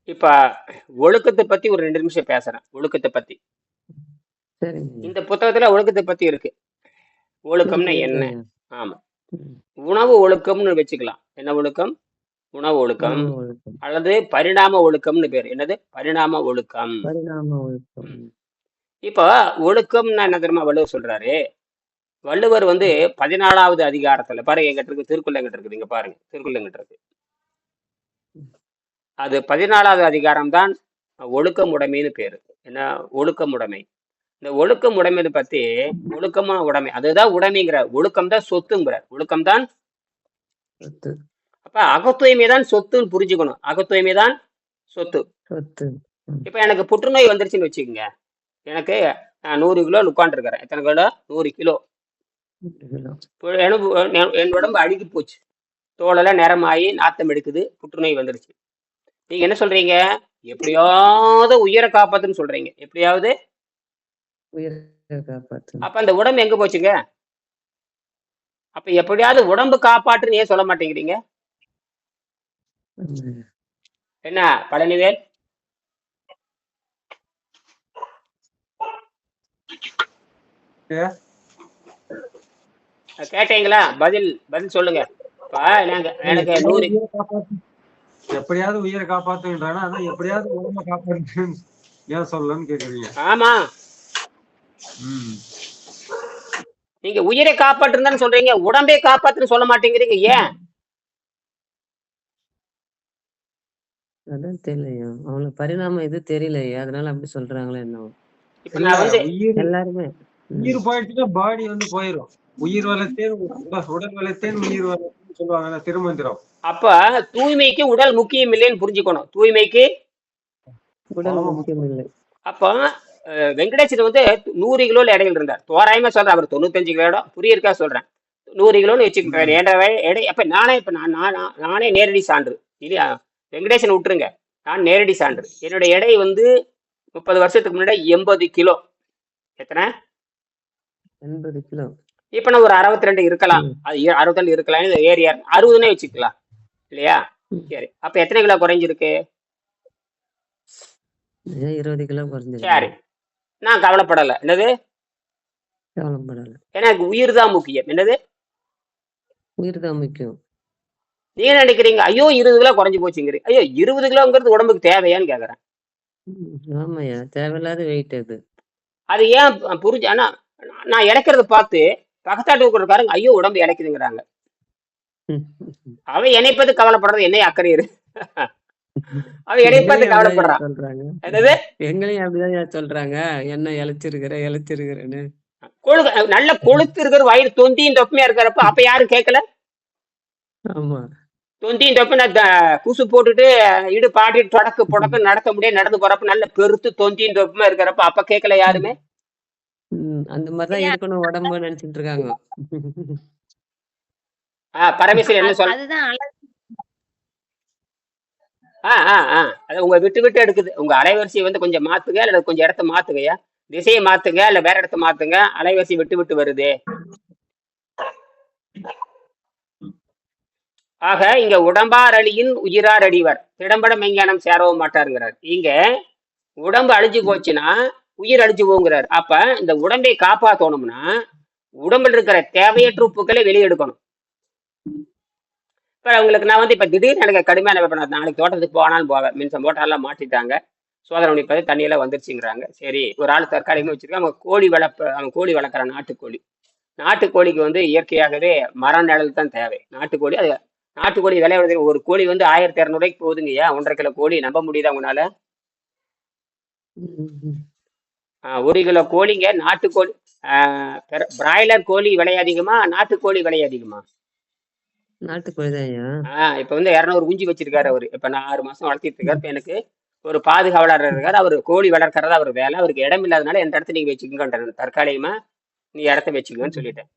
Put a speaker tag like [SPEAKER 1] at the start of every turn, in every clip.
[SPEAKER 1] இப்ப ஒழுக்கத்தை பத்தி ஒரு 2 நிமிஷம் பேசுறேன். ஒழுக்கத்தை பத்தி.
[SPEAKER 2] சரிங்க.
[SPEAKER 1] இந்த புத்தகத்துல ஒழுக்கத்தை பத்தி இருக்கு. ஒழுக்கம்னா
[SPEAKER 2] இருக்கு
[SPEAKER 1] என்ன?
[SPEAKER 2] இருக்குங்க.
[SPEAKER 1] ஆமா.
[SPEAKER 2] ம்.
[SPEAKER 1] உணவு ஒழுக்கம்னு வச்சுக்கலாம். என்ன ஒழுக்கம்? உணவு ஒழுக்கம்.
[SPEAKER 2] உணவு ஒழுக்கம்,
[SPEAKER 1] அல்லது பரிணாம ஒழுக்கம்னு பேரு. என்னது? பரிணாம ஒழுக்கம்.
[SPEAKER 2] பரிணாம ஒழுக்கம்.
[SPEAKER 1] ம். இப்போ ஒழுக்கம்னா என்ன தெரியுமா வள்ளுவர் சொல்றாரு? வள்ளுவர் வந்து
[SPEAKER 2] ம்.
[SPEAKER 1] 14வது அதிகாரத்துல பாருங்க எங்கிட்ட இருக்கு. திருக்குறள் எங்கிட்ட இருக்குது. இங்க பாருங்க. திருக்குறள் எங்கிட்ட இருக்கு.
[SPEAKER 2] ம்.
[SPEAKER 1] அது 14வது அதிகாரம் தான் ஒழுக்கமுடைமைன்னு பேரு. என்ன? ஒழுக்கமுடைமை. இந்த ஒழுக்கமுடைமையை பத்தி ஒழுக்கமா உடைமை. அதுதான் உடைமைங்கிற. ஒழுக்கம் தான் சொத்துங்கிற. ஒழுக்கம் தான்.
[SPEAKER 2] சொத்து,
[SPEAKER 1] அப்ப அகத்தூய்மை தான் சொத்துன்னு புரிஞ்சுக்கணும். அகத்தூய்மை தான் சொத்து.
[SPEAKER 2] சொத்து. ம்.
[SPEAKER 1] இப்ப எனக்கு புற்றுநோய் வந்துருச்சுன்னு வச்சுக்கோங்க. எனக்கு நான் 100 கிலோ உட்காந்துருக்கிறேன். எத்தனை கிலோ? 100 கிலோ.
[SPEAKER 2] இதுதான்.
[SPEAKER 1] இப்போ என் உடம்பு அழுகி போச்சு. தோலெல்லாம் நிறமாயி நாத்தம் எடுக்குது. புற்றுநோய் வந்துருச்சு. நீங்க என்ன சொல்றீங்க? எப்படியாவது உயிரை காப்பாத்துன்னு சொல்றீங்க. எப்படியாவது.
[SPEAKER 2] உயிரை காப்பாத்தும்.
[SPEAKER 1] அப்ப அந்த உடம்பு எங்க போச்சுங்க? அப்ப எப்படியாவது உடம்பு காப்பாற்றுன்னு ஏன் சொல்ல மாட்டேங்கிறீங்க?
[SPEAKER 2] ஆமாங்க.
[SPEAKER 1] என்ன பழனிவேல்? கேட்டீங்களா? பதில் பதில் சொல்லுங்க. இப்ப எனக்கு 100.
[SPEAKER 3] எப்படியாவது உயிரை காப்பாத்துன்றானா, அதான் எப்படியாவது உடம்ப காப்பாத்துன்னு ஏன் சொல்லலன்னு கேக்குறீங்க.
[SPEAKER 1] ஆமா.
[SPEAKER 3] ம்.
[SPEAKER 1] நீங்க உயிரை காப்பாற்றுன்னு சொல்றீங்க. உடம்பை காப்பாற்றுன்னு சொல்ல மாட்டேங்கிறீங்க. ஏன்?
[SPEAKER 2] அதான் தெரியலையா அவங்களுக்கு பரிணாமம் இது தெரியலையே, அதனால அப்படி சொல்றாங்களோ என்னவோ.
[SPEAKER 1] இப்ப
[SPEAKER 3] இல்ல,
[SPEAKER 1] நான் வந்து
[SPEAKER 2] எல்லாருமே.
[SPEAKER 3] உயிர் போயிடுச்சுன்னா பாடி வந்து போயிடும். உயிர் வளர்த்தேன் உடல் வளர்த்தேன் உயிர் வளர்த்தேன்னு சொல்லுவாங்க திருமந்திரம்.
[SPEAKER 1] அப்ப தூய்மைக்கு உடல் முக்கியம் இல்லைன்னு புரிஞ்சுக்கணும். தூய்மைக்கு
[SPEAKER 2] உடல்
[SPEAKER 3] ஆமா,
[SPEAKER 2] முக்கியம் இல்லை.
[SPEAKER 1] அப்போ வெங்கடேசன் வந்து 100 கிலோல இடையில இருந்தார். தோராயமா சொல்றேன். அவர் 95 கிலோ புரியறக்கா சொல்றேன். 100 கிலோன்னு வச்சுக்கிட்டாரு.
[SPEAKER 3] ம்.
[SPEAKER 1] என்ற எடை அப்ப நானே இப்ப நானே நேரடி சான்று இல்லையா? வெங்கடேசன் விட்டுருங்க. நான் நேரடி சான்று. என்னுடைய எடை வந்து 30 வருஷத்துக்கு முன்னாடி 80 கிலோ. எத்தனை?
[SPEAKER 2] 80 கிலோ.
[SPEAKER 1] இப்ப நான் ஒரு 62 இருக்கலாம்.
[SPEAKER 2] ம்.
[SPEAKER 1] அது 62 இருக்கலாம். இது ஏரியா 60னே வச்சுக்கலாம் இல்லையா?
[SPEAKER 2] ம்.
[SPEAKER 1] சரி. அப்ப எத்தனை கிலோ குறைஞ்சிருக்கு?
[SPEAKER 2] ஏன் 20 கிலோ
[SPEAKER 1] சரி.
[SPEAKER 2] குறைஞ்சிருக்கு?
[SPEAKER 1] நான் கவலைப்படல. என்னது?
[SPEAKER 2] கவலைப்படல.
[SPEAKER 1] எனக்கு உயிர் தான் முக்கியம். என்னது?
[SPEAKER 2] உயிர் தான் முக்கியம்.
[SPEAKER 1] நீங்க நினைக்கிறீங்க ஐயோ 20 கிலோ குறைஞ்சு போச்சுங்கிறீங்க. ஐயோ 20 கிலோங்கிறது உடம்புக்கு தேவையான்னு கேக்குறேன்.
[SPEAKER 2] ஆமாய்யா, தேவையில்லாத வெயிட் அது.
[SPEAKER 1] அது ஏன் புரிஞ்சு? ஆனா நான் இழைக்கிறத பார்த்து பக்கத்தாட்டு இருக்கிறக்காரங்க ஐயோ உடம்பு இழைக்குதுங்கிறாங்க. அவன் என்னை பத்தி கவலைப்படுறது என்னை அக்கறை இரு. அவன் என்னை பார்த்து
[SPEAKER 2] எங்களையும் அப்படிதான்
[SPEAKER 1] கவலைப்படுறான்.
[SPEAKER 2] சொல்றாங்க.
[SPEAKER 1] என்னது?
[SPEAKER 2] எங்களையும் அப்படிதான் சொல்றாங்க, என்ன இழைச்சிருக்கிறேன்னு.
[SPEAKER 1] நல்ல கொழுத்து இருக்கிற வயிறு தொந்தியும் தொப்பமையா இருக்கிறப்ப அப்ப யாரும் கேட்கல.
[SPEAKER 2] ஆமா.
[SPEAKER 1] தொந்தியும் தொப்பை நான் குசு போட்டுட்டு இடு பாட்டிட்டு தொடக்கு புடக்கு நடத்த முடியாது நடந்து போறப்ப நல்ல பெருத்து தொந்தியும் தொப்பமா இருக்கிறப்ப அப்ப கேட்கல யாருமே.
[SPEAKER 2] அந்த மாதிரிதான் இருக்கணும் உடம்பு நினைச்சிட்டு இருக்காங்க.
[SPEAKER 1] பரமேஸ்வரன் என்ன சொல்ல?
[SPEAKER 4] அதுதான் அழகு.
[SPEAKER 1] அது உங்க விட்டு விட்டு எடுக்குது. உங்க அலைவரிசையை வந்து கொஞ்சம் மாத்துங்க, அல்லது கொஞ்சம் இடத்த மாத்துங்கய்யா. திசையை மாத்துங்க, இல்ல வேற இடத்த மாத்துங்க. அலைவரிசை விட்டு விட்டு வருது. ஆக இங்க உடம்பார் அழியின் உயிரார் அடிவர் திடம்பட மெஞ்ஞானம் சேரவும் மாட்டாருங்கிறார். இங்க உடம்பு அழிஞ்சு போச்சுன்னா உயிர் அழிஞ்சு போங்கிறார். அப்ப இந்த உடம்பை காப்பாத்தணும்னா உடம்புல இருக்கிற தேவையற்ற உப்புக்களை வெளியெடுக்கணும். இப்ப உங்களுக்கு நான் வந்து இப்ப திடீர்னு எனக்கு கடுமையான வெப்பம். நாளைக்கு தோட்டத்துக்கு போனாலும் போவேன். மின்சாரம் மோட்டார்லாம் மாட்டிட்டாங்க. சோதனை பண்ணிப்பது தண்ணியெல்லாம் வந்துருச்சுங்கிறாங்க. சரி, ஒரு ஆள் தற்காலிகமா வச்சிருக்காங்க. அவன் கோழி வளர்க்குறான். நாட்டுக்கோழி. நாட்டுக்கோழிக்கு வந்து இயற்கையாகவே மர நிழல் தான் தேவை. நாட்டுக்கோழி அது நாட்டுக்கோழி விலை ஒரு கோழி வந்து 1200 போகுதுங்கய்யா. 1.5 கிலோ கோழி நம்ப முடியுதா உங்களால? 1 கிலோ கோழிங்க நாட்டுக்கோழி. பிராய்லர் கோழி விலை அதிகமா, நாட்டுக்கோழி விலை அதிகமா?
[SPEAKER 2] நாட்டுக்கோழிதான்.
[SPEAKER 1] இப்ப வந்து 200 குஞ்சு வச்சிருக்காரு அவரு. இப்ப நான் 6 மாசம் வளர்த்திட்டு இருக்காரு. இப்ப எனக்கு ஒரு பாதுகாவலர் இருக்காரு. அவரு கோழி வளர்க்கறதா அவர் வேலை. அவருக்கு இடம் இல்லாதனால எந்த இடத்த நீங்க வச்சுக்கோங்க, தற்காலிகமா நீ இடத்த வச்சுக்கோன்னு சொல்லிட்டேன்.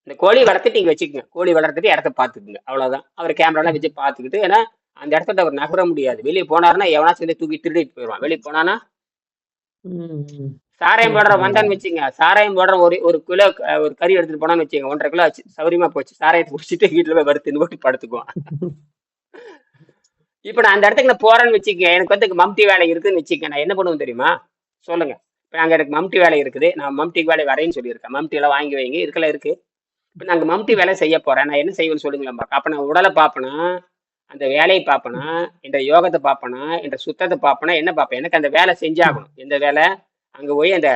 [SPEAKER 1] இந்த கோழி வளர்த்துட்டு நீங்க வச்சுக்கோங்க. கோழி வளர்த்துட்டு இடத்த பாத்துக்குங்க. அவ்வளவுதான். அவர் கேமராலாம் வச்சு பாத்துக்கிட்டு, ஏன்னா அந்த இடத்த அவர் நகர முடியாது. வெளியே போனாருன்னா எவனாச்சும் வந்து தூக்கி திருடிட்டு போயிடுவான். வெளியே போனானா சாராயம் போடுற வந்தான்னு வச்சுங்க. சாராயம் போடுற ஒரு கிலோ ஒரு கறி எடுத்துட்டு போனான்னு வச்சுங்க. 1.5 கிலோ சௌரியமா போச்சு. சாராயத்தை குடிச்சிட்டு வீட்டுல போய் வறுத்து போட்டு படுத்துக்குவான். இப்ப நான் அந்த இடத்துக்கு நான் போறேன்னு வச்சுக்கங்க, எனக்கு வந்து மம்டி வேலை இருக்குன்னு வச்சுக்கங்க, நான் என்ன பண்ணுவேன் தெரியுமா? சொல்லுங்க. இப்ப அங்க எனக்கு மம்டி வேலை இருக்குது, நான் மம்டிக்கு வேலை வரேன்னு சொல்லியிருக்கேன். மம்டி எல்லாம் வாங்கி வைங்க, இதுக்கெல்லாம் இருக்கு. இப்ப நாங்க மம்டி வேலை செய்ய போறேன், நான் என்ன செய்வேன்னு சொல்லுங்களேன் பாக்க. அப்ப நான் உடலை பார்ப்பேனா, அந்த வேலையை பார்ப்பேனா, இந்த யோகத்தை பார்ப்பேனா, இந்த சுத்தத்தை பார்ப்பேனா, என்ன பார்ப்பேன்? எனக்கு அந்த வேலை செஞ்சாகணும். எந்த வேலை? அங்க போய் அந்த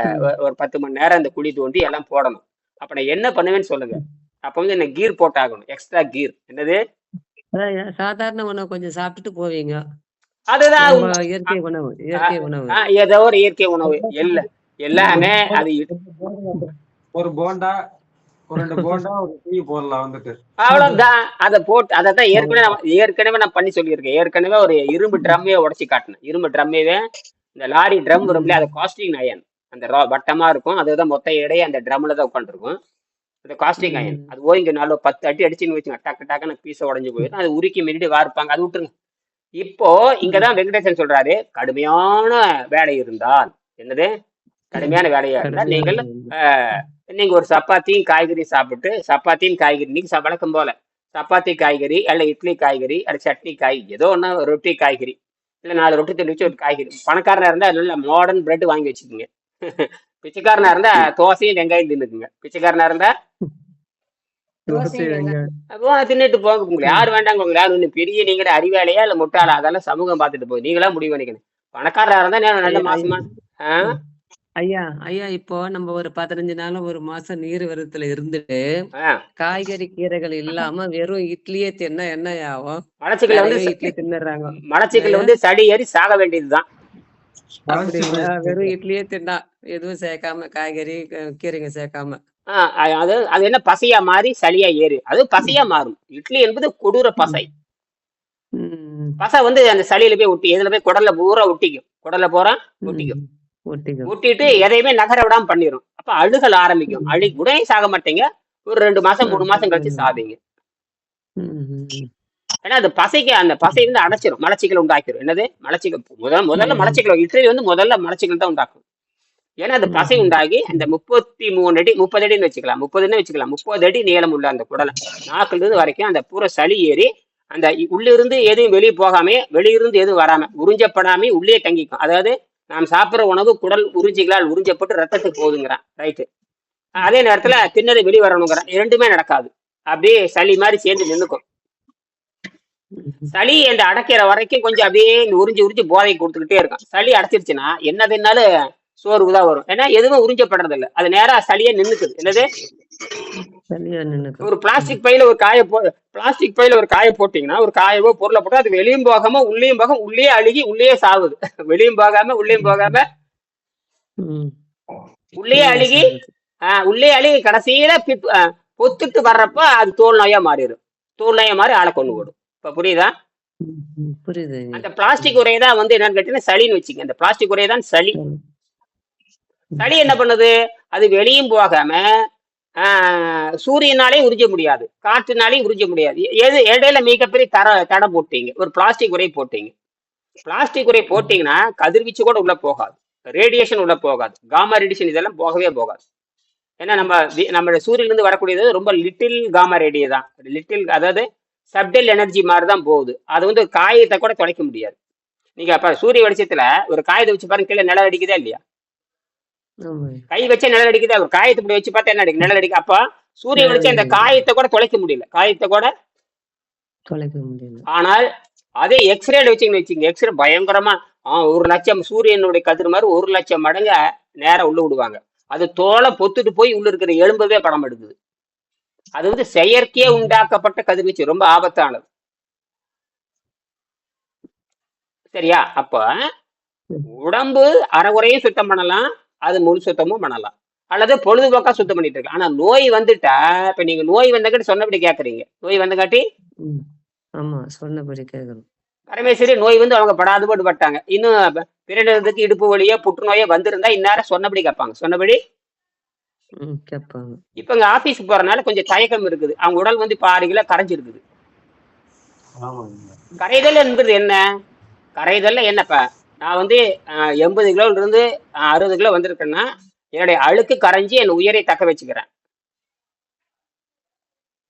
[SPEAKER 1] ஒரு 10 மணி நேரம் அந்த குழி தோண்டி எல்லாம் போடணும். அப்ப நான் என்ன பண்ணுவேன்னு சொல்லுங்க. அப்ப வந்து என்ன கீர் போட்டாகணும், எக்ஸ்ட்ரா கீர். என்னது?
[SPEAKER 2] அதான் சாதாரண உணவு கொஞ்சம் சாப்பிட்டுட்டு போவீங்க.
[SPEAKER 1] அதுதான்
[SPEAKER 2] நம்ம
[SPEAKER 1] உண்மை.
[SPEAKER 2] இயற்கை உணவு இயற்கை உணவு.
[SPEAKER 1] ஏதோ ஒரு இயற்கை உணவு எல்லாமே அது
[SPEAKER 3] ஒரு போண்டா, ஒரு 2 போண்டா, ஒரு டீ போடலாம் வந்துட்டு.
[SPEAKER 1] அவ்வளவுதான். அதை போட்டு அதைத்தான் ஏற்கனவே நான் பண்ணி சொல்லியிருக்கேன். ஏற்கனவே ஒரு இரும்பு ட்ரம்மையே உடைச்சு காட்டினேன். இரும்பு ட்ரம்மையே, இந்த லாரி ட்ரம் வரும்ல, அது காஸ்டிங் அயன். அந்த வட்டமா இருக்கும், அதுதான் மொத்த எடையே அந்த ட்ரம்ல தான் உட்காந்துருக்கும். இந்த காஸ்டிங் அயன் அது போய் இங்க 10 அடி அடிச்சுன்னு வச்சுங்க, டக்கு டக்குன்னு பீஸை உடஞ்சு போயிடும். அது உருக்கி மினிட்டு வார்ப்பாங்க, அது விட்டுருங்க. இப்போ இங்கதான் வெங்கடேசன் சொல்றாரு, கடுமையான வேலை இருந்தால், என்னது கடுமையான வேலையா இருந்தால் நீங்கள் நீங்க ஒரு சப்பாத்தியும் காய்கறி சாப்பிட்டு, சப்பாத்தியும் காய்கறி இன்னைக்கு வழக்கம் போல சப்பாத்தி காய்கறி, அல்ல இட்லி காய்கறி, அல்ல சட்னி காய், ஏதோ ஒண்ணு, ரொட்டி காய்கறி, இல்ல 4 ரொட்டி தள்ளி வச்சு ஒரு காய்கறி. பணக்காரனா இருந்தா நல்ல மாடர்ன் பிரெட் வாங்கி வச்சுக்கோங்க. பிச்சைக்காரனா இருந்தா தோசையும் வெங்காயம் தின்னுக்குங்க. பிச்சைக்காரனா இருந்தா தின்னுட்டு போங்க. உங்களுக்கு யாரு வேண்டாங்க, உங்களுக்கு யாரு ஒண்ணு பெரிய நீங்க அறிவாலையா இல்ல முட்டாளா, அதெல்லாம் சமூகம் பார்த்துட்டு போகுது, நீங்களா முடிவு பண்ணிக்கணும். பணக்காரனா இருந்தா நல்ல மாசமா.
[SPEAKER 2] ஐயா ஐயா இப்போ நம்ம ஒரு 15 நாள் ஒரு மாசம் நீர் விரதத்துல இருந்துட்டு காய்கறி கீரைகள் இல்லாம வெறும் இட்லியே தின்னா என்ன ஆகும்?
[SPEAKER 1] மலச்சிக்கல் வந்து
[SPEAKER 2] இட்லி தின்னுறாங்க.
[SPEAKER 1] மலச்சிக்கல் வந்து சளி ஏறி சாக வேண்டியதுதான்.
[SPEAKER 2] வெறும் இட்லியே தின்னா எதுவும் சேர்க்காம, காய்கறி கீரைங்க சேர்க்காம,
[SPEAKER 1] அது அது என்ன பசையா மாறி சளியா ஏறு, அது பசையா மாறும். இட்லி என்பது கொடூர பசை. பசை வந்து அந்த சளியில போய் ஒட்டி, எதுல போய் குடல்ல பூரா ஒட்டிக்கும். குடல்ல பூரா ஒட்டிக்கும். ஒட்டிட்டு எதையுமே நகர விடாம பண்ணிரும். அப்ப அழுகல் ஆரம்பிக்கும். உடனே சாக மாட்டீங்க, ஒரு 2 மாசம் 3 மாசம் கழிச்சு சாவீங்க. ஏன்னா அது பசைக்கு, அந்த பசை வந்து அடைச்சிரும், மலச்சிக்கல் உண்டாக்கிரும். என்னது மலச்சிக்கல்? முதல்ல மலச்சிக்கல், இட்லி வந்து முதல்ல மலச்சிக்கல் தான் உண்டாக்கும். ஏன்னா அது பசை உண்டாகி அந்த 33 அடி 30 அடின்னு வச்சுக்கலாம், 30ன்னு வச்சுக்கலாம், 30 அடி நீளம் உள்ள அந்த குடலை நாக்குல இருந்து வரைக்கும் அந்த பூரா சளி ஏறி அந்த உள்ளிருந்து எதுவும் வெளியே போகாம, வெளியிருந்து எதுவும் வராம, உறிஞ்சப்படாம உள்ளே தங்கிக்கும். அதாவது நாம் சாப்பிட்ற உணவு குடல் உறிஞ்சிகளால் உறிஞ்சப்பட்டு ரத்தத்துக்கு போகுதுங்கிறான். ரைட்டு. அதே நேரத்துல தின்னது வெளியே வரணுங்கிறான். இரண்டுமே நடக்காது. அப்படியே சளி மாதிரி சேர்ந்து நின்னுக்கும். சளி அந்த அடைக்கிற வரைக்கும் கொஞ்சம் அப்படியே உறிஞ்சி உறிஞ்சி போதை கொடுத்துக்கிட்டே இருக்கும். சளி அடைச்சிருச்சுன்னா என்ன தின்னாலும் சோர்வுதான் வரும். ஏன்னா எதுவும் உறிஞ்சப்படுறது இல்லை, அது நேரா சளியே நின்னுக்குது. என்னது? ஒரு பிளாஸ்டிக் பையில ஒரு காய போட்டீங்கன்னா, ஒரு காயவோ பொருளை போட்டா அது வெளியும் போகாம உள்ளேயும் போக, உள்ளே அழுகி உள்ளே சாவுது. வெளியும் போகாம உள்ளேயும் போகாம உள்ளே அழுகி கடைசியில பொத்துட்டு வர்றப்ப அது தோல் நோயா மாறிடும். தோல் நோயா மாறி ஆளை கொண்டு போடும். இப்ப புரியுதா? அந்த பிளாஸ்டிக் உரையதான் வந்து என்னன்னு கேட்டீங்கன்னா சளின்னு வச்சுங்க. அந்த பிளாஸ்டிக் உரையதான் சளி. சளி என்ன பண்ணுது? அது வெளியும் போகாம சூரியனாலே உறிஞ்ச முடியாது, காற்றுனாலையும் உறிஞ்ச முடியாது. எது இடையில மிகப்பெரிய தடை போட்டீங்க, ஒரு பிளாஸ்டிக் உரை போட்டீங்க. பிளாஸ்டிக் உரை போட்டீங்கன்னா கதிர்வீச்சு கூட உள்ள போகாது, ரேடியேஷன் உள்ள போகாது, காமா ரேடியேஷன் இதெல்லாம் போகவே போகாது. ஏன்னா நம்ம சூரியன்லேருந்து வரக்கூடியது ரொம்ப லிட்டில் காமா ரேடியே தான். லிட்டில், அதாவது சப்டெல் எனர்ஜி மாதிரி தான் போகுது. அது வந்து காயத்தை கூட தொலைக்க முடியாது. நீங்க அப்ப சூரிய வெளிச்சத்துல ஒரு காயத்தை வச்சு பாருங்க, கீழே நிழல் அடிக்குதா இல்லையா? கை வச்சே நிழல் அடிக்குதா? ஒரு காயத்தை இப்படி வச்சு பார்த்தா என்ன அடிக்கும்? நிழல் அடிக்கும். அப்ப சூரிய வெளிச்சம் அந்த காயத்தை கூட தொலைக்க முடியல, காயத்தை கூட தொலைக்க முடியல. ஆனால் அதே எக்ஸ்ரேல வச்சுங்க, எக்ஸ்ரே பயங்கரமா 1 லட்சம் சூரியனுடைய கதிர் மாதிரி 1 லட்சம் மடங்கு நேரம் உள்ள விடுவாங்க. அது தோலை பொத்துட்டு போய் உள்ள இருக்கிற எலும்பவே படம் எடுக்குது. அது வந்து செயற்கையே உண்டாக்கப்பட்ட கதிர்வீச்சு, ரொம்ப ஆபத்தானது. சரியா? அப்ப உடம்பு அறகுறையும் சுத்தம் பண்ணலாம், அது முழு சுத்தமும் பண்ணலாம், அல்லது பொழுதுபோக்கா சுத்தம் பண்ணிட்டு இருக்கலாம். ஆனா நோய் வந்துட்டா, இப்ப நீங்க நோய் வந்தங்காட்டி சொன்னபடி கேக்குறீங்க. நோய் வந்தங்காட்டி சொன்னபடி கேட்கணும். பரமேஸ்வரி நோய் வந்து அவங்க படாதுபாடு பட்டாங்க. இன்னும் பிறகு இடுப்பு வலியோ புற்றுநோயோ வந்திருந்தா இந்நேரம் சொன்னபடி கேட்பாங்க, சொன்னபடி கேட்பாங்க. இப்ப இங்க ஆபீஸ்க்கு போறதுனால கொஞ்சம் தயக்கம் இருக்குது. அவங்க உடல் வந்து 6 கிலோ கரைஞ்சிருக்குது. கரைதல் என்பது என்ன? கரைதல்ல என்னப்பா, நான் வந்து 80 கிலோல இருந்து 60 கிலோ வந்திருக்கேன்னா என்னுடைய அழுக்கு கரைஞ்சி என் உயிரை தக்க வச்சுக்கிறேன்,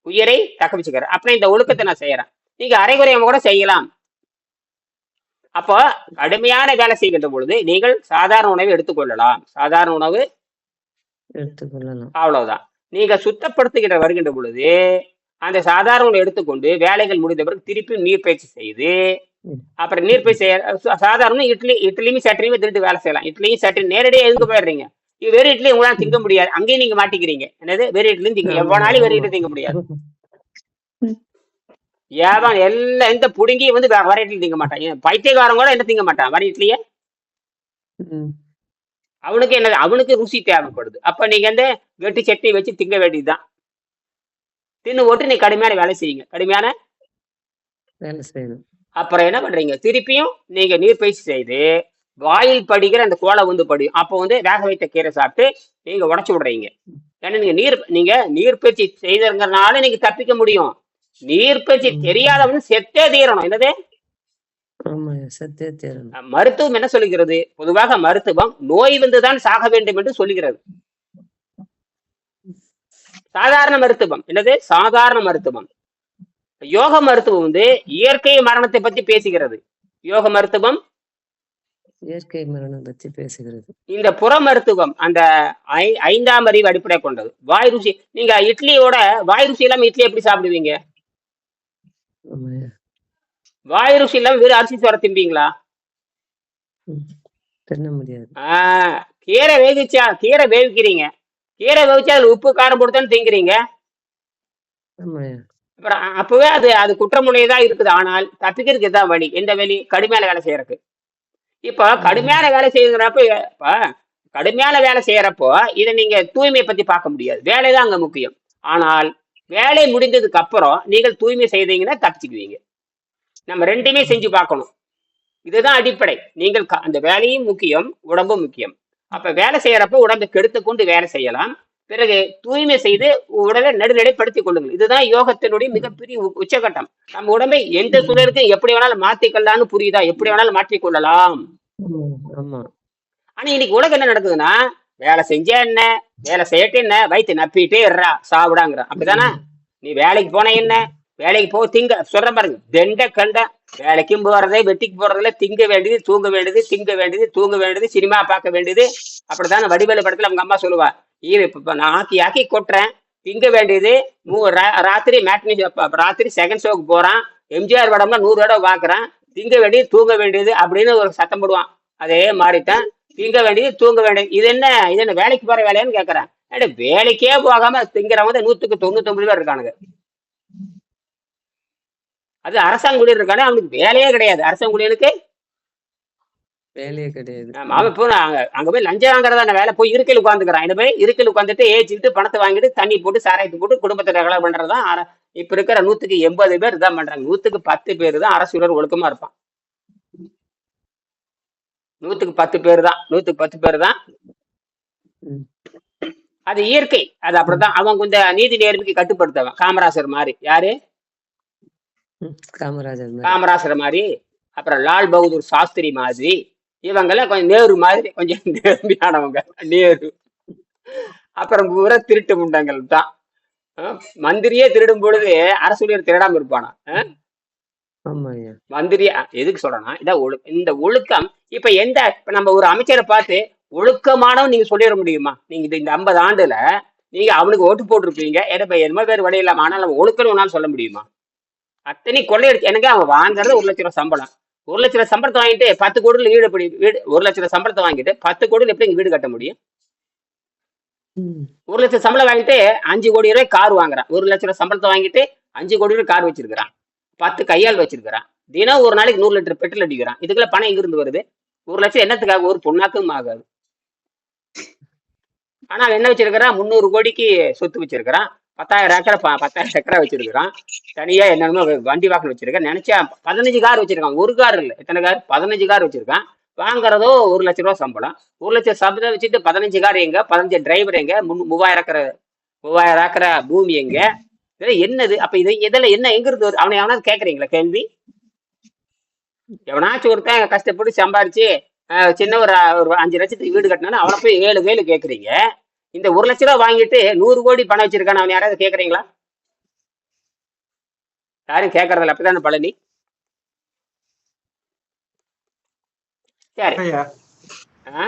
[SPEAKER 1] உயிரை தக்க வச்சுக்கிறேன். அப்புறம் இந்த ஒழுக்கத்தை நான் செய்யறேன். நீங்க அரைகுறையமா கூட செய்யலாம். அப்போ கடுமையான வேலை செய்கின்ற பொழுது நீங்கள் சாதாரண உணவை எடுத்துக்கொள்ளலாம். சாதாரண உணவு
[SPEAKER 2] எடுத்துக்கொள்ளலாம்.
[SPEAKER 1] அவ்வளவுதான். நீங்க சுத்தப்படுத்துகிற வருகின்ற பொழுது அந்த சாதாரண உணவை எடுத்துக்கொண்டு வேலைகள் முடிந்த பிறகு திருப்பி நீர்ப்பயிற்சி செய்து அப்புறம் நீர்ப்பயிற்சி செய்ய சாதாரண இட்லியும் சட்னியுமே திருட்டு வேலை செய்யலாம். இட்லியும் சட்னி நேரடியாக எதுக்கு போயிடுறீங்க? வெறும் இட்லி உங்களால திங்க முடியாது. அங்கேயும் நீங்க மாட்டிக்கிறீங்க. என்னது வெறும் இட்லியும் திங்க எவ்வளவு வெறும் இட்லி திங்க முடியாது. ஏதான் எல்லாம் எந்த புடுங்கி வந்து வர இட்லி திங்க மாட்டான். பைத்தியக்காரன் கூட என்ன திங்க மாட்டான் வர இட்லிய. அவனுக்கு என்னது அவனுக்கு ருசி தேவைப்படுது. அப்ப நீங்க வந்து வெட்டி சட்னி வச்சு திங்க வேண்டியதுதான். தின்னு போட்டு நீ கடுமையான வேலை செய்யுங்க. கடுமையான
[SPEAKER 2] வேலை செய்யணும்.
[SPEAKER 1] அப்புறம் என்ன பண்றீங்க? திருப்பியும் நீங்க நீர்ப்பயிற்சி செய்து வாயில் படிக்கிற அந்த கோலை வந்து படியும். அப்போ வந்து வேக வைத்த கீரை சாப்பிட்டு நீங்க உடச்சு விடுறீங்க. ஏன்னா நீங்க நீர்ப்பயிற்சி செய்ததுங்கிறனால நீங்க தப்பிக்க முடியும். நீர்ப்பயிற்சி தெரியாதவன் செத்தே தீரணும். என்னது மருத்துவம் என்ன சொல்லுகிறது? பொதுவாக மருத்துவம் நோய் வந்துதான் சாக வேண்டும் என்று சொல்லுகிறது. சாதாரண மருத்துவம் என்னது? சாதாரண மருத்துவம். யோக மருத்துவம் வந்து இயற்கை மரணத்தை பத்தி பேசுகிறது. யோக மருத்துவம்
[SPEAKER 2] இயற்கை மரணம் பத்தி பேசுகிறது.
[SPEAKER 1] இந்த புற மருத்துவம் அந்த 5ஆம் அறிவு அடிப்படை கொண்டது. வாய் ருசி. நீங்க இட்லியோட வாய் ருசி இல்லாம இட்லி எப்படி சாப்பிடுவீங்க? வாய் ருசி இல்லாம வெறும் அரிசி சோற திம்பீங்களா?
[SPEAKER 2] தின்ன முடியாது.
[SPEAKER 1] கீரை வேவிக்கிறீங்க. கீரை வேவிச்சா அதுல உப்பு காரம் போட்டுதான் திங்கிறீங்க. அப்புறம் அப்பவே அது குற்றமுறையதான் இருக்குது. ஆனால் தப்பிக்கிறதுக்கு இதுதான் வழி. எந்த வழி? கடுமையான வேலை செய்யறதுக்கு. இப்ப கடுமையான வேலை செய்யறப்போ இதை நீங்க தூய்மையை பத்தி பார்க்க முடியாது. வேலைதான் அங்க முக்கியம். ஆனால் வேலை முடிந்ததுக்கு அப்புறம் நீங்கள் தூய்மை செய்தீங்கன்னா தப்பிச்சுக்குவீங்க. நம்ம ரெண்டுமே செஞ்சு பார்க்கணும். இதுதான் அடிப்படை. நீங்கள் அந்த வேலையும் முக்கியம், உடம்பும் முக்கியம். அப்ப வேலை செய்யறப்ப உடம்பை கெடுத்து கொண்டு வேலை செய்யலாம். பிறகு தூய்மை செய்து உடலை நடுநிலைப்படுத்திக் கொள்ளுங்கள். இதுதான் யோகத்தினுடைய மிகப்பெரிய உச்சகட்டம். நம்ம உடம்பை எந்த சூழலுக்கும் எப்படி வேணாலும் மாற்றிக்கொள்ளலாம்னு புரியுதா? எப்படி வேணாலும் மாற்றிக்கொள்ளலாம். ஆனா இன்னைக்கு உலகம் என்ன நடக்குதுன்னா, வேலை செஞ்சா என்ன, வேலை செய்யட்டு என்ன, வயிற்று நப்பிட்டே இருறா சாப்பிடாங்கிறான். அப்படிதானே? நீ வேலைக்கு போன என்ன, வேலைக்கு போ திங்க சொல்ற பாருங்க. தெண்ட கண்ட வேலைக்கும் போறதே வெட்டிக்கு போறதுல திங்க வேண்டியது, தூங்க வேண்டியது, திங்க வேண்டியது, தூங்க வேண்டியது, சினிமா பார்க்க வேண்டியது. அப்படித்தானே வடிவேலு படத்துல அவங்க அம்மா சொல்லுவா, இப்ப நான் ஆக்கி கொட்டுறேன், திங்க வேண்டியது. ராத்திரி மேட்னி ராத்திரி செகண்ட் ஷோக்கு போறான், எம்ஜிஆர் படம்னா 100 தடவை பாக்குறான். திங்க வேண்டியது தூங்க வேண்டியது அப்படின்னு ஒரு சத்தம் போடுவான். அதே மாதிரிதான் திங்க வேண்டியது தூங்க வேண்டியது. இது என்ன வேலைக்கு போற வேலையான்னு கேக்குறேன். வேலைக்கே போகாம திங்கிறவங்க 199 பேர் இருக்கானுங்க. அது அரசாங்க ஊழியர் இருக்கானே, அவனுக்கு வேலையே கிடையாது. அரசாங்க ஊழியனுக்கு
[SPEAKER 2] வேலையே கிடையாது.
[SPEAKER 1] அவன் இப்போ அங்க போய் லஞ்சம் வாங்குறதான வேலை. போய் இருக்கையில் உட்காந்துக்கிறான். இந்த போய் இருக்கையில் உட்காந்துட்டு ஏச்சிக்கிட்டு பணத்தை வாங்கிட்டு தண்ணி போட்டு சாராயத்து போட்டு குடும்பத்தை ரகலை பண்றதுதான் இப்ப இருக்கிற 180 பேர் இதான் பண்றாங்க. 110 பேர் தான் அரசு ஊழியர் ஒழுக்கமா இருப்பான். 110 பேர் தான். 110 பேர் தான். அது இயற்கை. அது அப்படித்தான். அவன் கொஞ்சம் நீதி நேர்மைக்கு கட்டுப்படுத்தவன். காமராசர் மாதிரி. யாரு? காமராஜர் மாதிரி. அப்புறம் லால் பகதூர் சாஸ்திரி மாதிரி. இவங்கெல்லாம் கொஞ்சம் நேரு மாதிரி கொஞ்சம் நேர்மையானவங்க. நேரு. அப்புறம் பூரா திருட்டு முண்டங்கள் தான். மந்திரியே திருடும் பொழுது அரசு ஊழியர் திருடாம இருப்பானா? மந்திரியா எதுக்கு சொல்றேன்னா, இந்த ஒழுக்கம். இப்ப நம்ம ஒரு அமைச்சரை பார்த்து ஒழுக்கமானவன் நீங்க சொல்லிட முடியுமா? நீங்க இந்த 50 ஆண்டுல நீங்க அவனுக்கு ஓட்டு போட்டிருப்பீங்க. என்ன பேர் வழி இல்லாம. ஆனால் நம்ம ஒழுக்கணும்னாலும் சொல்ல முடியுமா? அத்தனை கொள்ளையடிச்சு எனக்கு அவன் வாங்குறது 1 லட்சம் ரூபாய் சம்பளம். 1 லட்ச ரூபாய் சம்பளத்தை வாங்கிட்டு 10 கோடியில் வீடு 1 லட்ச ரூபாய் சம்பளத்தை வாங்கிட்டு 10 கோடியில் எப்படி வீடு கட்ட முடியும்? 1 லட்சம் சம்பளம் வாங்கிட்டு 5 கோடி ரூபாய் கார் வாங்குறான். 1 லட்ச ரூபாய் சம்பளத்தை வாங்கிட்டு 5 கோடி ரூபாய் கார் வச்சிருக்கிறான். 10 கையால் வச்சிருக்கிறான். தினம் ஒரு நாளைக்கு 100 லிட்டர் பெட்ரோல் அடிக்கிறான். இதுக்குள்ள பணம் எங்க இருந்து வருது? 1 லட்சம் என்னத்துக்காக? ஒரு பொண்ணாக்கும் ஆகாது. ஆனா என்ன வச்சிருக்கிறான்? 300 கோடிக்கு சொத்து வச்சிருக்கிறான். 10,000 ஏக்கரா வச்சிருக்கிறான். தனியா என்னென்னமோ வண்டி வாகனம் வச்சிருக்கான். நினைச்சா 15 கார் வச்சிருக்கான். ஒரு கார் இல்ல. எத்தனை கார்? 15 கார் வச்சிருக்கான். வாங்குறதோ 1 லட்ச ரூபாய் சம்பளம். 1 லட்சம் சம்பளம் வச்சுட்டு 15 கார் எங்க? 15 டிரைவர் எங்க? 3000 ஏக்கரா பூமி எங்க? என்னது? அப்ப இதுல என்ன எங்க இருந்து? அவனை எவனாவது கேக்குறீங்களா கேள்வி? எவனாச்சும் ஒருத்தன் கஷ்டப்பட்டு சம்பாரிச்சு சின்ன ஒரு 5 லட்சத்துக்கு வீடு கட்டினாலும் அவனை போய் 7 வேலு கேக்குறீங்க. இந்த 1 லட்ச ரூபாய் வாங்கிட்டு 100 கோடி பணம் வச்சிருக்கான். அவன் யாராவது கேக்குறீங்களா? யாரும் கேட்கறதில்ல. அப்படித்தானே பழனி? சரி.
[SPEAKER 3] ஐயா
[SPEAKER 1] ஆ?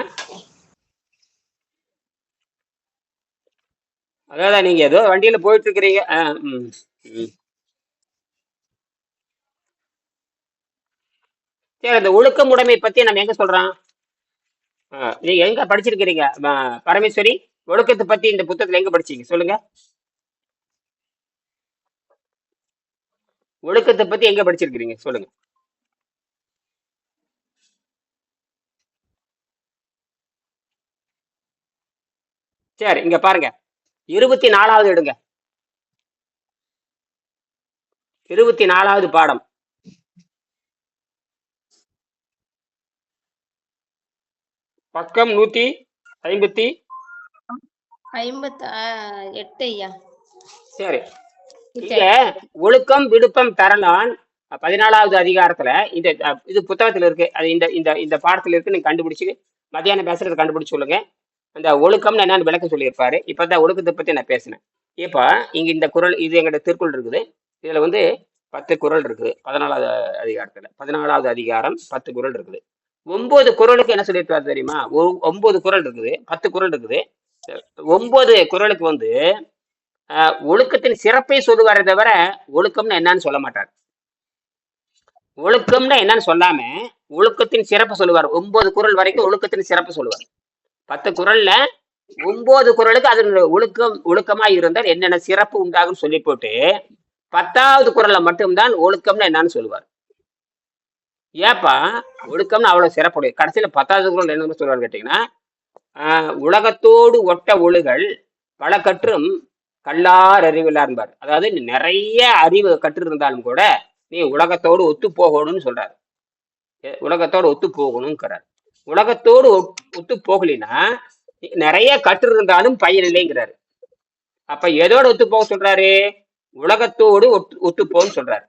[SPEAKER 1] அதான் நீங்க ஏதோ வண்டியில போயிட்டு இருக்கிறீங்க. ம், ம். சரி, இந்த ஒழுக்கமுடைமை பத்தி நம்ம எங்க சொல்றோம்? நீங்க எங்க படிச்சிருக்கிறீங்க? பரமேஸ்வரி, ஒழுக்கத்தை பத்தி இந்த புத்தகத்துல எங்க படிச்சீங்க சொல்லுங்க. ஒழுக்கத்தை பத்தி எங்க படிச்சிருக்கிறீங்க சொல்லுங்க. சரி, இங்க பாருங்க. 24வது எடுங்க. 24வது பாடம். பக்கம் 158.
[SPEAKER 4] 58 ஐயா.
[SPEAKER 1] சரி,
[SPEAKER 4] கிட்ட
[SPEAKER 1] இங்க ஒழுக்கம் விடுப்பம் தரலான் 14வது அதிகாரத்துல இந்த இது புத்தகத்துல இருக்கு. அது இந்த இந்த இந்த பாடத்துல இருக்கு. நீங்க கண்டுபிடிச்சு மத்தியானம் பேசுறது கண்டுபிடிச்சு சொல்லுங்க. அந்த ஒழுக்கம்னு என்னன்னு விளக்கம் சொல்லியிருப்பாரு. இப்பதான் ஒழுக்கத்தை பத்தி நான் பேசினேன். இப்ப இங்க இந்த குறள், இது எங்கிட்ட திருக்குறள் இருக்குது. இதுல வந்து 10 குறள் இருக்குது. 14வது அதிகாரத்துல 14வது அதிகாரம் 10 குறள் இருக்குது. 9 குறளுக்கு என்ன சொல்லியிருப்பாரு தெரியுமா? 9 குறள் இருக்குது, 10 குறள் இருக்குது. 9 குறளுக்கு வந்து ஒழுக்கத்தின் சிறப்பை சொல்லுவாரே தவிர ஒழுக்கம்னு என்னன்னு சொல்ல மாட்டார். ஒழுக்கம்னா என்னன்னு சொல்லாம ஒழுக்கத்தின் சிறப்பு சொல்லுவார். 9 குறள் வரைக்கும் ஒழுக்கத்தின் சிறப்பு சொல்லுவார். 10 குறள்ல 9 குறளுக்கு அது ஒழுக்கமா இருந்தால் என்னென்ன சிறப்பு உண்டாகும் சொல்லி போட்டு 10வது குறள்ல மட்டும்தான் ஒழுக்கம்னு என்னன்னு சொல்லுவார். ஏப்பா ஒழுக்கம்னு அவ்வளவு சிறப்புடைய கடைசியில 10வது குறள் என்ன சொல்லுவார் கேட்டீங்கன்னா, உலகத்தோடு ஒட்ட ஒழுகல் பல கற்றும் கல்லார் அறிவில்லார்பார். அதாவது நிறைய அறிவு கற்று இருந்தாலும் கூட நீ உலகத்தோடு ஒத்து போகணும்னு சொல்றாரு. உலகத்தோடு ஒத்து போகணும்ங்கிறார். உலகத்தோடு ஒத்து போகலினா நிறைய கற்று இருந்தாலும் பயன் இல்லைங்கிறாரு. அப்ப எதோடு ஒத்து போக சொல்றாரு? உலகத்தோடு ஒத்து போன்னு சொல்றாரு.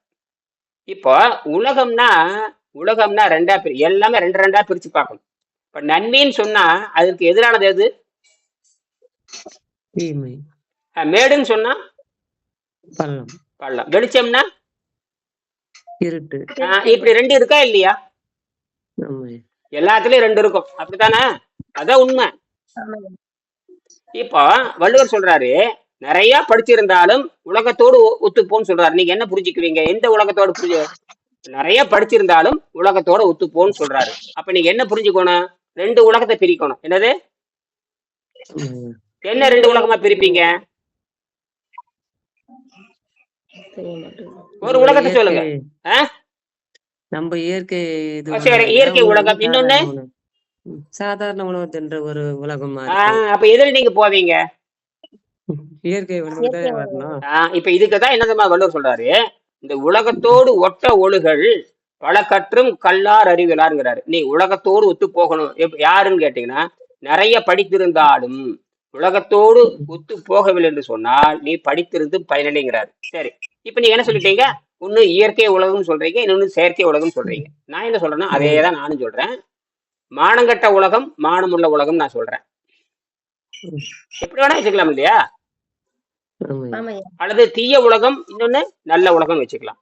[SPEAKER 1] இப்போ உலகம்னா ரெண்டா எல்லாமே ரெண்டா பிரிச்சு பார்க்கணும். இப்ப நன்மைன்னு சொன்னா அதுக்கு எதிரானது எது? மேடுன்னு சொன்னா பள்ளம். வெளிச்சம்னா
[SPEAKER 2] இருட்டு.
[SPEAKER 1] இப்படி 2 இருக்கா இல்லையா? எல்லாத்துலயும் 2 இருக்கும். அப்படித்தானே? அதான் உண்மை. இப்போ வள்ளுவர் சொல்றாரு, நிறைய படிச்சிருந்தாலும் உலகத்தோடு ஒத்துப்போன்னு சொல்றாரு. நீங்க என்ன புரிஞ்சுக்குவீங்க? எந்த உலகத்தோடு நிறைய படிச்சிருந்தாலும் உலகத்தோட ஒத்துப்போன்னு சொல்றாரு. அப்ப நீங்க என்ன புரிஞ்சுக்கணும்? 2 உலகத்தை பிரிக்கணும். என்னது? என்ன 2 உலகமா பிரிப்பீங்க? ஒரு உலகத்தை சொல்லுங்க.
[SPEAKER 2] நம்ம இயற்கை
[SPEAKER 1] இயற்கை உலகம், இன்னொன்னு
[SPEAKER 2] சாதாரண உணவு தின்ற ஒரு உலகம்.
[SPEAKER 1] அப்ப எதுல நீங்க போவீங்க?
[SPEAKER 2] இயற்கை உணவு வரணும்.
[SPEAKER 1] இப்ப இதுக்குதான் என்னதுமா வள்ளுவர் சொல்றாரு, இந்த உலகத்தோடு ஒட்ட ஒழுகல் பல கற்றும் கல்லார் அறிவிலாருங்கிறாரு. நீ உலகத்தோடு ஒத்து போகணும். யாருன்னு கேட்டீங்கன்னா, நிறைய படித்திருந்தாலும் உலகத்தோடு ஒத்து போகவில்லை என்று சொன்னால் நீ படித்திருந்து பயனில்லைங்கிறாரு. சரி, இப்ப நீங்க என்ன சொல்லிட்டீங்க? ஒண்ணு இயற்கை உலகம் சொல்றீங்க, இன்னொன்னு செயற்கை உலகம் சொல்றீங்க. நான் என்ன சொல்றேன்னா அதேதான் நானும் சொல்றேன். மானங்கட்ட உலகம், மானமுள்ள உலகம் நான் சொல்றேன். எப்படி வேணா வச்சுக்கலாம் இல்லையா? அல்லது தீய உலகம், இன்னொன்னு நல்ல உலகம் வச்சுக்கலாம்.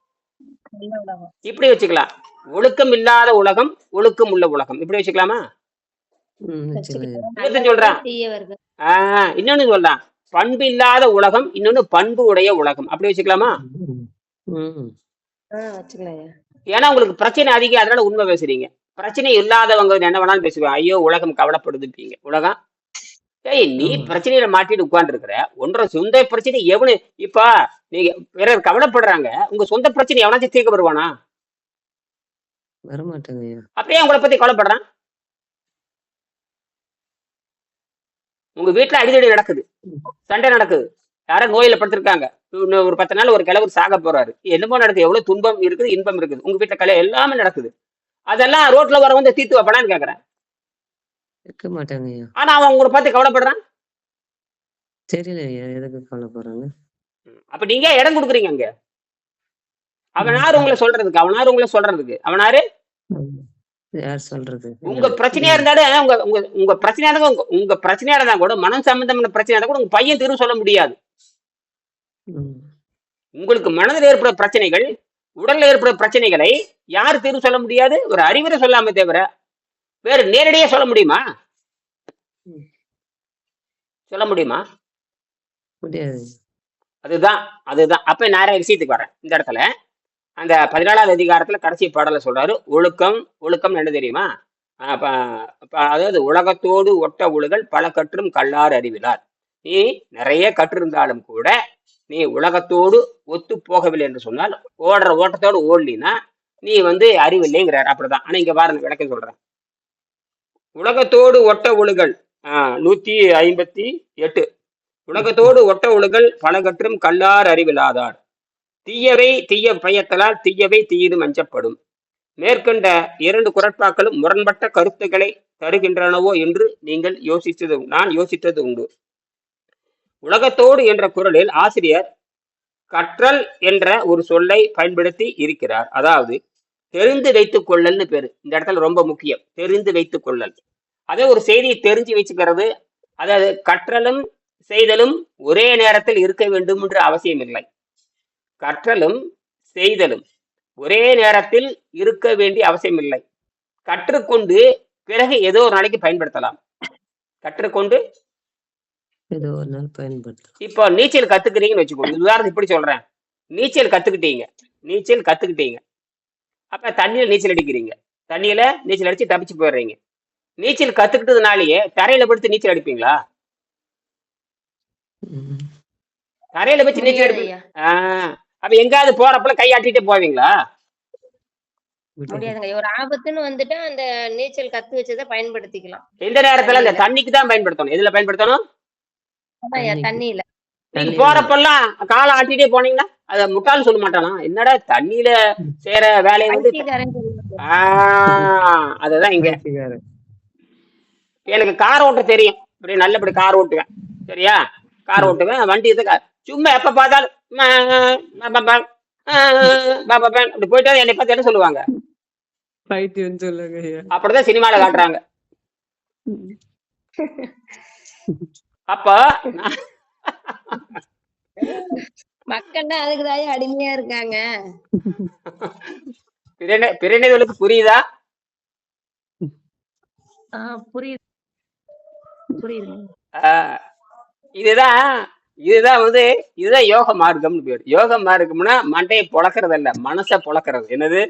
[SPEAKER 1] இப்படி வச்சுக்கலாம். ஒழுக்கம் இல்லாத உலகம், ஒழுக்கம் உள்ள உலகம், இப்படி வச்சுக்கலாமா? சொல்றான். இன்னொன்னு சொல்றான், பண்பு இல்லாத உலகம், இன்னொன்னு பண்பு உடைய உலகம், அப்படி வச்சுக்கலாமா? ஏன்னா உங்களுக்கு பிரச்சனை அதிகம், அதனால உண்மை பேசுறீங்க. பிரச்சனை இல்லாதவங்க என்ன வேணாலும் பேசுவாங்க. ஐயோ உலகம் கவலைப்படுதுப்பீங்க. உலகம் நீ பிரச்சனையில மாட்டிட்டு உட்கார்ந்து இருக்கிற. ஒன்றரை சொந்த பிரச்சனை எவனு இப்ப நீங்க பிறர் கவலைப்படுறாங்க, உங்க சொந்த பிரச்சனை எவனாச்சும் தீர்க்க வருவானா?
[SPEAKER 2] வரமாட்டாங்க.
[SPEAKER 1] அப்படியே உங்களை பத்தி கவலைப்படுறான். உங்க வீட்டுல அடிதடி நடக்குது, சண்டை நடக்குது, யாரும் நோயில படுத்திருக்காங்க, ஒரு 10 நாள் ஒரு கிழவர் சாக போறாரு, என்னமோ நடக்குது, எவ்வளவு துன்பம் இருக்குது, இன்பம் இருக்குது, உங்க வீட்டுல கலை எல்லாமே நடக்குது. அதெல்லாம் ரோட்ல வர வந்து தீர்த்து வைப்படான்னு கேக்குறேன்.
[SPEAKER 2] இருக்க மாட்டாங்க.
[SPEAKER 1] ஆனா அவன் உங்களை பார்த்து கவலைப்படுறான்.
[SPEAKER 2] தெரியல எதுக்கு கவலைப்படுறாங்க.
[SPEAKER 1] அப்ப நீங்க இடம் கொடுக்குறீங்க அங்க. அவனாரு உங்களை சொல்றதுக்கு? அவனாரு
[SPEAKER 2] யார் சொல்றது?
[SPEAKER 1] உங்க பிரச்சனையா இருந்தாலும் உங்க பிரச்சனையா இருந்தா உங்க பிரச்சனையா இருந்தா கூட, மனம் சம்பந்தமான பிரச்சனையா இருந்தா கூட உங்க பையன் தீர்வு சொல்ல முடியாது. உங்களுக்கு மனதில் ஏற்படுற பிரச்சனைகள், உடல்ல ஏற்படுற பிரச்சனைகளை யார் தீர்வு சொல்ல முடியாது? ஒரு அறிவுரை சொல்லாம தவிர வேறு நேரடியா சொல்ல முடியுமா?
[SPEAKER 2] ம்.
[SPEAKER 1] சொல்ல முடியுமா?
[SPEAKER 2] முடியாது.
[SPEAKER 1] அதுதான் அதுதான். அப்ப நான் விஷயத்துக்கு வரேன். இந்த இடத்துல அந்த 14வது அதிகாரத்துல கடைசி பாடல்ல சொல்றாரு, ஒழுக்கம் ஒழுக்கம் என்ன தெரியுமா? அதாவது உலகத்தோடு ஒட்ட ஒழுகல் பல கற்றும் கல்லார் அறிவிலார். நீ நிறைய கற்றிருந்தாலும் கூட நீ உலகத்தோடு ஒத்து போகவில்லை என்று சொன்னால், ஓடுற ஓட்டத்தோடு ஓடலினா நீ அறிவில்லைங்கிறார். அப்படிதான். ஆனா இங்க பாருங்க, விளக்கம் சொல்றேன். உலகத்தோடு ஒட்ட ஒழுகல் 158. உலகத்தோடு ஒட்ட ஒழுகல் பல கற்றும் கல்லார் அறிவிலாதார். தீயவை தீய பயத்தலால் தீயவை தீயிடும் அஞ்சப்படும். மேற்கண்ட 2 குறட்பாக்களும் முரண்பட்ட கருத்துக்களை தருகின்றனவோ என்று நீங்கள் நான் யோசித்தது உண்டு. உலகத்தோடு என்ற குறளில் ஆசிரியர் கற்றல் என்ற ஒரு சொல்லை பயன்படுத்தி இருக்கிறார். அதாவது தெரிந்து வைத்துக் கொள்ளல்னு பேரு. இந்த இடத்துல ரொம்ப முக்கியம், தெரிந்து வைத்துக் கொள்ளல். அதே ஒரு செய்தியை தெரிஞ்சு வச்சுக்கிறது. அதாவது கற்றலும் செய்தலும் ஒரே நேரத்தில் இருக்க வேண்டும் என்று அவசியம் இல்லை. கற்றலும் செய்தலும் ஒரே நேரத்தில் இருக்க வேண்டிய அவசியம் இல்லை. கற்றுக்கொண்டு பிறகு ஏதோ ஒரு நாளைக்கு பயன்படுத்தலாம். கற்றுக்கொண்டு
[SPEAKER 2] ஏதோ ஒரு நாள் பயன்படுத்தலாம்.
[SPEAKER 1] இப்போ நீச்சல் கத்துக்கிறீங்கன்னு வச்சுக்கோங்க. உதாரணம் இப்படி சொல்றேன். நீச்சல் கத்துக்கிட்டீங்க. அப்ப தண்ணியில நீச்சல் அடிக்கிறீங்க. தண்ணியில நீச்சல் அடிச்சு தப்பிச்சு போயிடுறீங்க. நீச்சல் கத்துக்கிட்டதுனாலயே தரையில படுத்து நீச்சல் அடிப்பீங்களா?
[SPEAKER 2] ம்.
[SPEAKER 1] தரையில வச்சு நீச்சல்
[SPEAKER 4] முடியாது
[SPEAKER 1] அடிப்பீங்க.
[SPEAKER 4] ஐயா.
[SPEAKER 1] அப்ப எங்காவது போறப்பல கையாட்டிட்டே போவீங்களா?
[SPEAKER 2] முடியாது.
[SPEAKER 4] முடியாதுங்க ஐயா. ஒரு ஆபத்துன்னு வந்துட்டா அந்த நீச்சல் கத்து வச்சதை பயன்படுத்திக்கலாம்.
[SPEAKER 1] எந்த நேரத்துல அந்த
[SPEAKER 4] தண்ணியில.
[SPEAKER 1] தண்ணிக்கு தான் பயன்படுத்தணும். எதுல பயன்படுத்தணும்?
[SPEAKER 4] அதான் ஐயா,
[SPEAKER 2] தண்ணிக்கு.
[SPEAKER 4] தண்ணியில.
[SPEAKER 1] நீங்க
[SPEAKER 2] தண்ணியில.
[SPEAKER 1] போறப்பெல்லாம் காலை ஆட்டிட்டே போனீங்கன்னா அத முட்டாள்னு சொல்ல மாட்டானா? என்னடா தண்ணியில
[SPEAKER 2] ம்.
[SPEAKER 1] செய்யற வேலையை
[SPEAKER 4] பைத்தியக்காரன் சொல்லுவாங்க.
[SPEAKER 1] அதுதான் இங்க.
[SPEAKER 2] பைத்தியக்காரன்.
[SPEAKER 1] எனக்கு கார் ஓட்ட தெரியும். இப்படி நல்லபடி கார் ஓட்டுவேன். சரியா? கார்
[SPEAKER 2] ம்.
[SPEAKER 1] ஓட்டுவேன். வண்டி சும்மா எப்ப பார்த்தாலும் அப்படி போயிட்டா என்னை பார்த்து என்ன சொல்லுவாங்க?
[SPEAKER 2] பைத்தியம்னு சொல்லுங்க ஐயா.
[SPEAKER 1] அப்படிதான் சினிமால காட்டுறாங்க.
[SPEAKER 2] ம்.
[SPEAKER 1] அப்ப நான்
[SPEAKER 4] மக்கள் தான் அதுக்குதான் அடிமையா இருக்காங்க.
[SPEAKER 1] பிறநேர்களுக்கு புரியுதா?
[SPEAKER 4] புரியுது புரியுது.
[SPEAKER 1] ஆஹ் இதுதான் இதுதான் இதுதான் யோக மார்க்கம்னு பேரு. யோக மார்க்கம்னா மண்டையை பொழக்கிறது இல்ல, மனசை பொழக்கிறது. என்னது?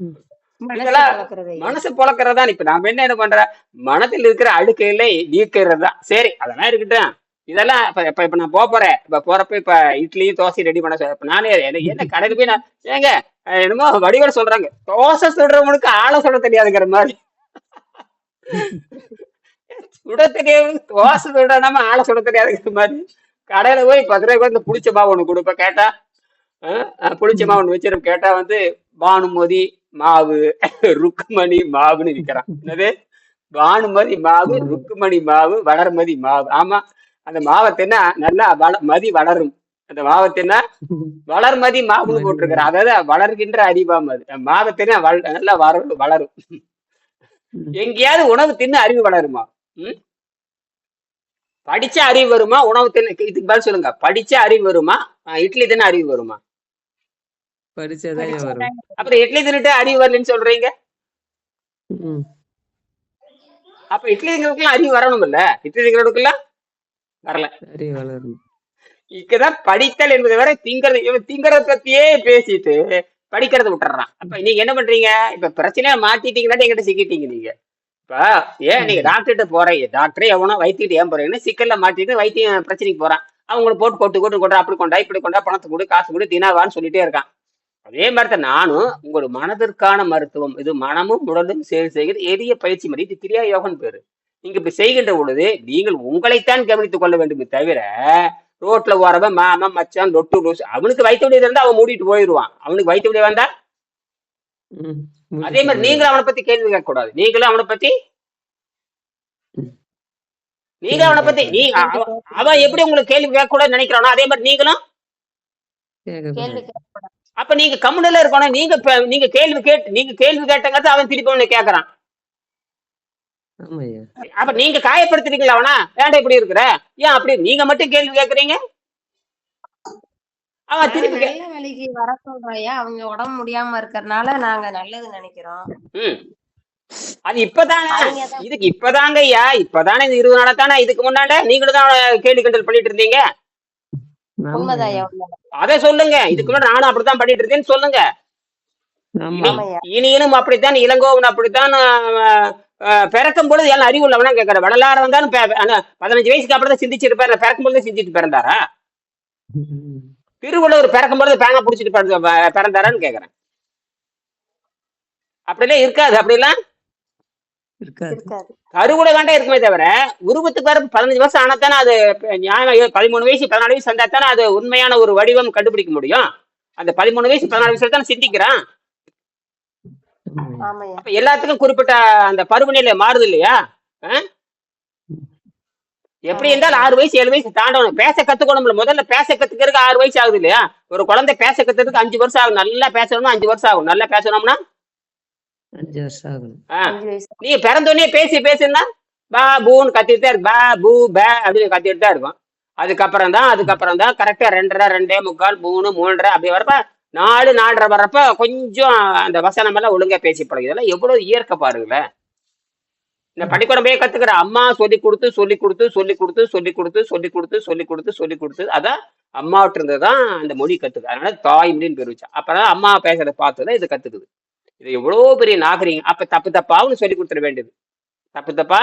[SPEAKER 2] ம்.
[SPEAKER 4] மனசை
[SPEAKER 1] இதெல்லாம்
[SPEAKER 4] வளர்க்கறது ஐயா.
[SPEAKER 1] மனசு பொழக்கிறதுதான். இப்ப நாம என்ன பண்ற, மனத்தில் இருக்கிற அழுக்கையில நீக்கிறது தான். சரி, அதெல்லாம் இருக்கட்டும். இதெல்லாம் இப்ப நான் போறேன். இப்ப போறப்ப இப்ப இட்லியும் தோசை ரெடி பண்ண இப்ப நானே என்ன கடைக்கு போய் நான் ஏங்க என்னமோ வடிவல் சொல்றாங்க, தோசை சுடுறவனுக்கு ஆளை சுட தெரியாதுங்கிற மாதிரி. சுட தெரியாது, தோசை சுடாம ஆளை சுட தெரியாதுங்கிற மாதிரி. கடையில போய் 10 ரூபாய்க்கு இந்த புளிச்ச மாவு ஒண்ணு கொடுப்ப. கேட்டா புளிச்ச மாவு ஒண்ணு வச்சிருப்ப. கேட்டா பானுமதி மாவு ருக்குமணி மாவுன்னு விற்கிறான். என்னது? பானுமதி மாவு, ருக்குமணி மாவு, வளர்மதி மாவு. ஆமா, அந்த மாவை தின்னா நல்லா மதி வளரும். அந்த மாவை தின்னா வளர்மதி மாவுன்னு போட்டிருக்கிறான். அதாவது வளர்கின்ற அறிவாம். அது மாவை தின்னா நல்லா வளரும். எங்கேயாவது உணவு தின்னு அறிவு வளருமா? படிச்ச அறிவு வருமா? உணவு தின்னு? இதுக்கு பதில் சொல்லுங்க. படிச்ச அறிவு வருமா? இட்லி தின்னு அறிவு வருமா?
[SPEAKER 2] படிச்சாதான் வரும்.
[SPEAKER 1] அப்புறம் இட்லி தின்னுட்டு அறிவு வரலன்னு சொல்றீங்க.
[SPEAKER 2] ம்.
[SPEAKER 1] அப்ப இட்லி திங்கிறதுக்குலாம் அறிவு வரணும் இல்ல? இட்லி திங்கிறதுக்குலாம் வரல.
[SPEAKER 2] அறிவு வளரும்.
[SPEAKER 1] இங்கதான் படித்தல் என்பதை வரை திங்கறத பத்தியே பேசிட்டு படிக்கிறத விட்டுறான். அப்ப நீங்க என்ன பண்றீங்க? இப்ப பிரச்சனையா மாட்டிட்டீங்கன்னா எங்கிட்ட சிக்கிட்டீங்க நீங்க. இப்ப ஏன் நீங்க டாக்டர்கிட்ட போறீங்க? டாக்டரே எவனோ வைத்திட்டு ஏன் போறீங்கன்னு சிக்கல்ல மாட்டிட்டு வைத்தியம் பிரச்சனைக்கு போறான். அவங்களை போட்டு கொண்டு அப்படி கொண்டா இப்படி கொண்டா, பணத்தை கொடு, காசு கொடு, தினாவான்னு சொல்லிட்டே இருக்கான். அதே மாதிரிதான் நானும் உங்களோட மனதிற்கான மருத்துவம். இது மனமும் உடலும் செய்கிற எளிய பயிற்சி மாதிரி. இது கிரியா யோகன் பேரு. நீங்க இப்படி செய்கின்ற பொழுது நீங்கள் உங்களைத்தான் கவனித்துக் கொள்ள வேண்டுமே தவிர, ரோட்ல போறவன் மாமன் மச்சான் லொட்டு லூசு அவனுக்கு வைத்த விடிய இருந்தா அவன் மூடிட்டு போயிடுவான். அவனுக்கு வைத்த விடிய வந்தா அதே மாதிரி நீங்களும் அவனை பத்தி கேள்வி கேட்க கூடாது. நீங்களும் அவனை பத்தி அவன் எப்படி உங்களுக்கு கேள்வி கேட்க கூடாது நினைக்கிறானோ அதே மாதிரி நீங்களும்
[SPEAKER 4] கேள்வி
[SPEAKER 1] அப்ப நீங்க கம்முனல இருக்கணும். நீங்க கேள்வி கேட்டங்கிறது அவன் திருப்பி ஒண்ணு கேட்கறான். அப்ப நீங்க காயப்படுத்துறீங்களா அவனா? வேண்டாம் இப்படி இருக்கிற ஏன் அப்படி நீங்க மட்டும் கேள்வி கேட்கறீங்க? அவன் திருப்பி
[SPEAKER 4] நல்ல வேலைக்கு வர சொல்றாயா? அவங்க உடம்பு முடியாம இருக்கறனால நாங்க நல்லது நினைக்கிறோம்.
[SPEAKER 1] அது இப்பதானே,
[SPEAKER 4] அவங்கதான்
[SPEAKER 1] இதுக்கு இப்பதாங்க ஐயா, இப்பதானே இந்த 20 நாளா தானே. இதுக்கு முன்னாண்ட நீங்களும் தான் கேள்வி கிண்டல் பண்ணிட்டு இருந்தீங்க.
[SPEAKER 2] ஆமா
[SPEAKER 4] உண்மைதான்
[SPEAKER 2] ஐயா.
[SPEAKER 4] ஐயா உண்மைதான்.
[SPEAKER 1] அதை சொல்லுங்க. இதுக்கு முன்னாடி நானும் அப்படித்தான் பண்ணிட்டு இருந்தேன்னு சொல்லுங்க.
[SPEAKER 2] ஆமா
[SPEAKER 1] இனி
[SPEAKER 4] ஆமாய்யா.
[SPEAKER 1] இனியனும் அப்படித்தான், இளங்கோவன் அப்படித்தான். பிறக்கும் பொழுது எல்லாம் அறிவு உள்ளவனா கேட்கற வடலாரம் வந்தாலும் 15 வயசுக்கு அப்புறம் தான் சிந்திச்சிருப்பாரு. பிறக்கும் பொழுது சிந்திச்சு பிறந்தாரா? திருவள்ளுவர் பிறக்கும் பொழுது பேனா புடிச்சிட்டு பிறந்தாரான்னு கேக்குறேன். அப்படிலாம் இருக்காது. அப்படிலாம்
[SPEAKER 2] இருக்காது.
[SPEAKER 4] இருக்காது.
[SPEAKER 1] கருவுல வேண்டாம் இருக்குமே தவிர, உருவத்துக்கு வர 15 வருஷம் ஆனா தானே அது நியாயம். 13 வயசு 14 வயசு வந்தா தானே அது உண்மையான ஒரு வடிவம் கண்டுபிடிக்க முடியும். அந்த 13 வயசு 14 வயசுல தானே சிந்திக்கிறான்.
[SPEAKER 4] ஆமாய்யா.
[SPEAKER 1] அப்ப எல்லாத்துக்கும் குறிப்பிட்ட அந்த பருவநிலை மாறுது இல்லையா? எப்படி இருந்தாலும் 6 வயசு 7 வயசு தாண்டணும். பேச கத்துக்கணும்ல. முதல்ல பேச கத்துக்கிறதுக்கு 6 வயசு ஆகுது இல்லையா? ஒரு குழந்தை பேச கத்துறதுக்கு 5 வருஷம் ஆகும். நல்லா பேசணும்னா 5 வருஷம் ஆகும். நல்லா பேசணும்னா
[SPEAKER 2] 5 வருஷம் ஆகும்.
[SPEAKER 4] 5 வயசு.
[SPEAKER 1] நீ பிறந்தோடனே பேசுன்னா பாபுன்னு கத்திட்டு தான் இருக்கு. பாபு பே அப்படின்னு கத்திட்டு தான் இருக்கும். அதுக்கப்புறம் தான் கரெக்டா 2:30 2:45 3 3:30 அப்படி வரப்ப 4 4:30 வர்றப்ப கொஞ்சம் அந்த வசனம் எல்லாம் ஒழுங்கா பேசி பழகுது. இதெல்லாம் எவ்வளவு இயற்கை பாருங்களேன். இந்த பள்ளிக்கூடமே கத்துக்கிற அம்மா சொல்லி கொடுத்து அதான் அம்மாவிட்டு இருந்ததுதான் அந்த மொழி கத்துக்கு. அதனால தாய் மொழின்னு பேர் வச்சா. அப்பதான் அம்மா பேசுறத பார்த்துதான் இது கத்துக்குது. இது எவ்வளவு பெரிய நாகரிகம். அப்ப தப்பாவும் சொல்லி கொடுத்துட வேண்டியது. தப்பா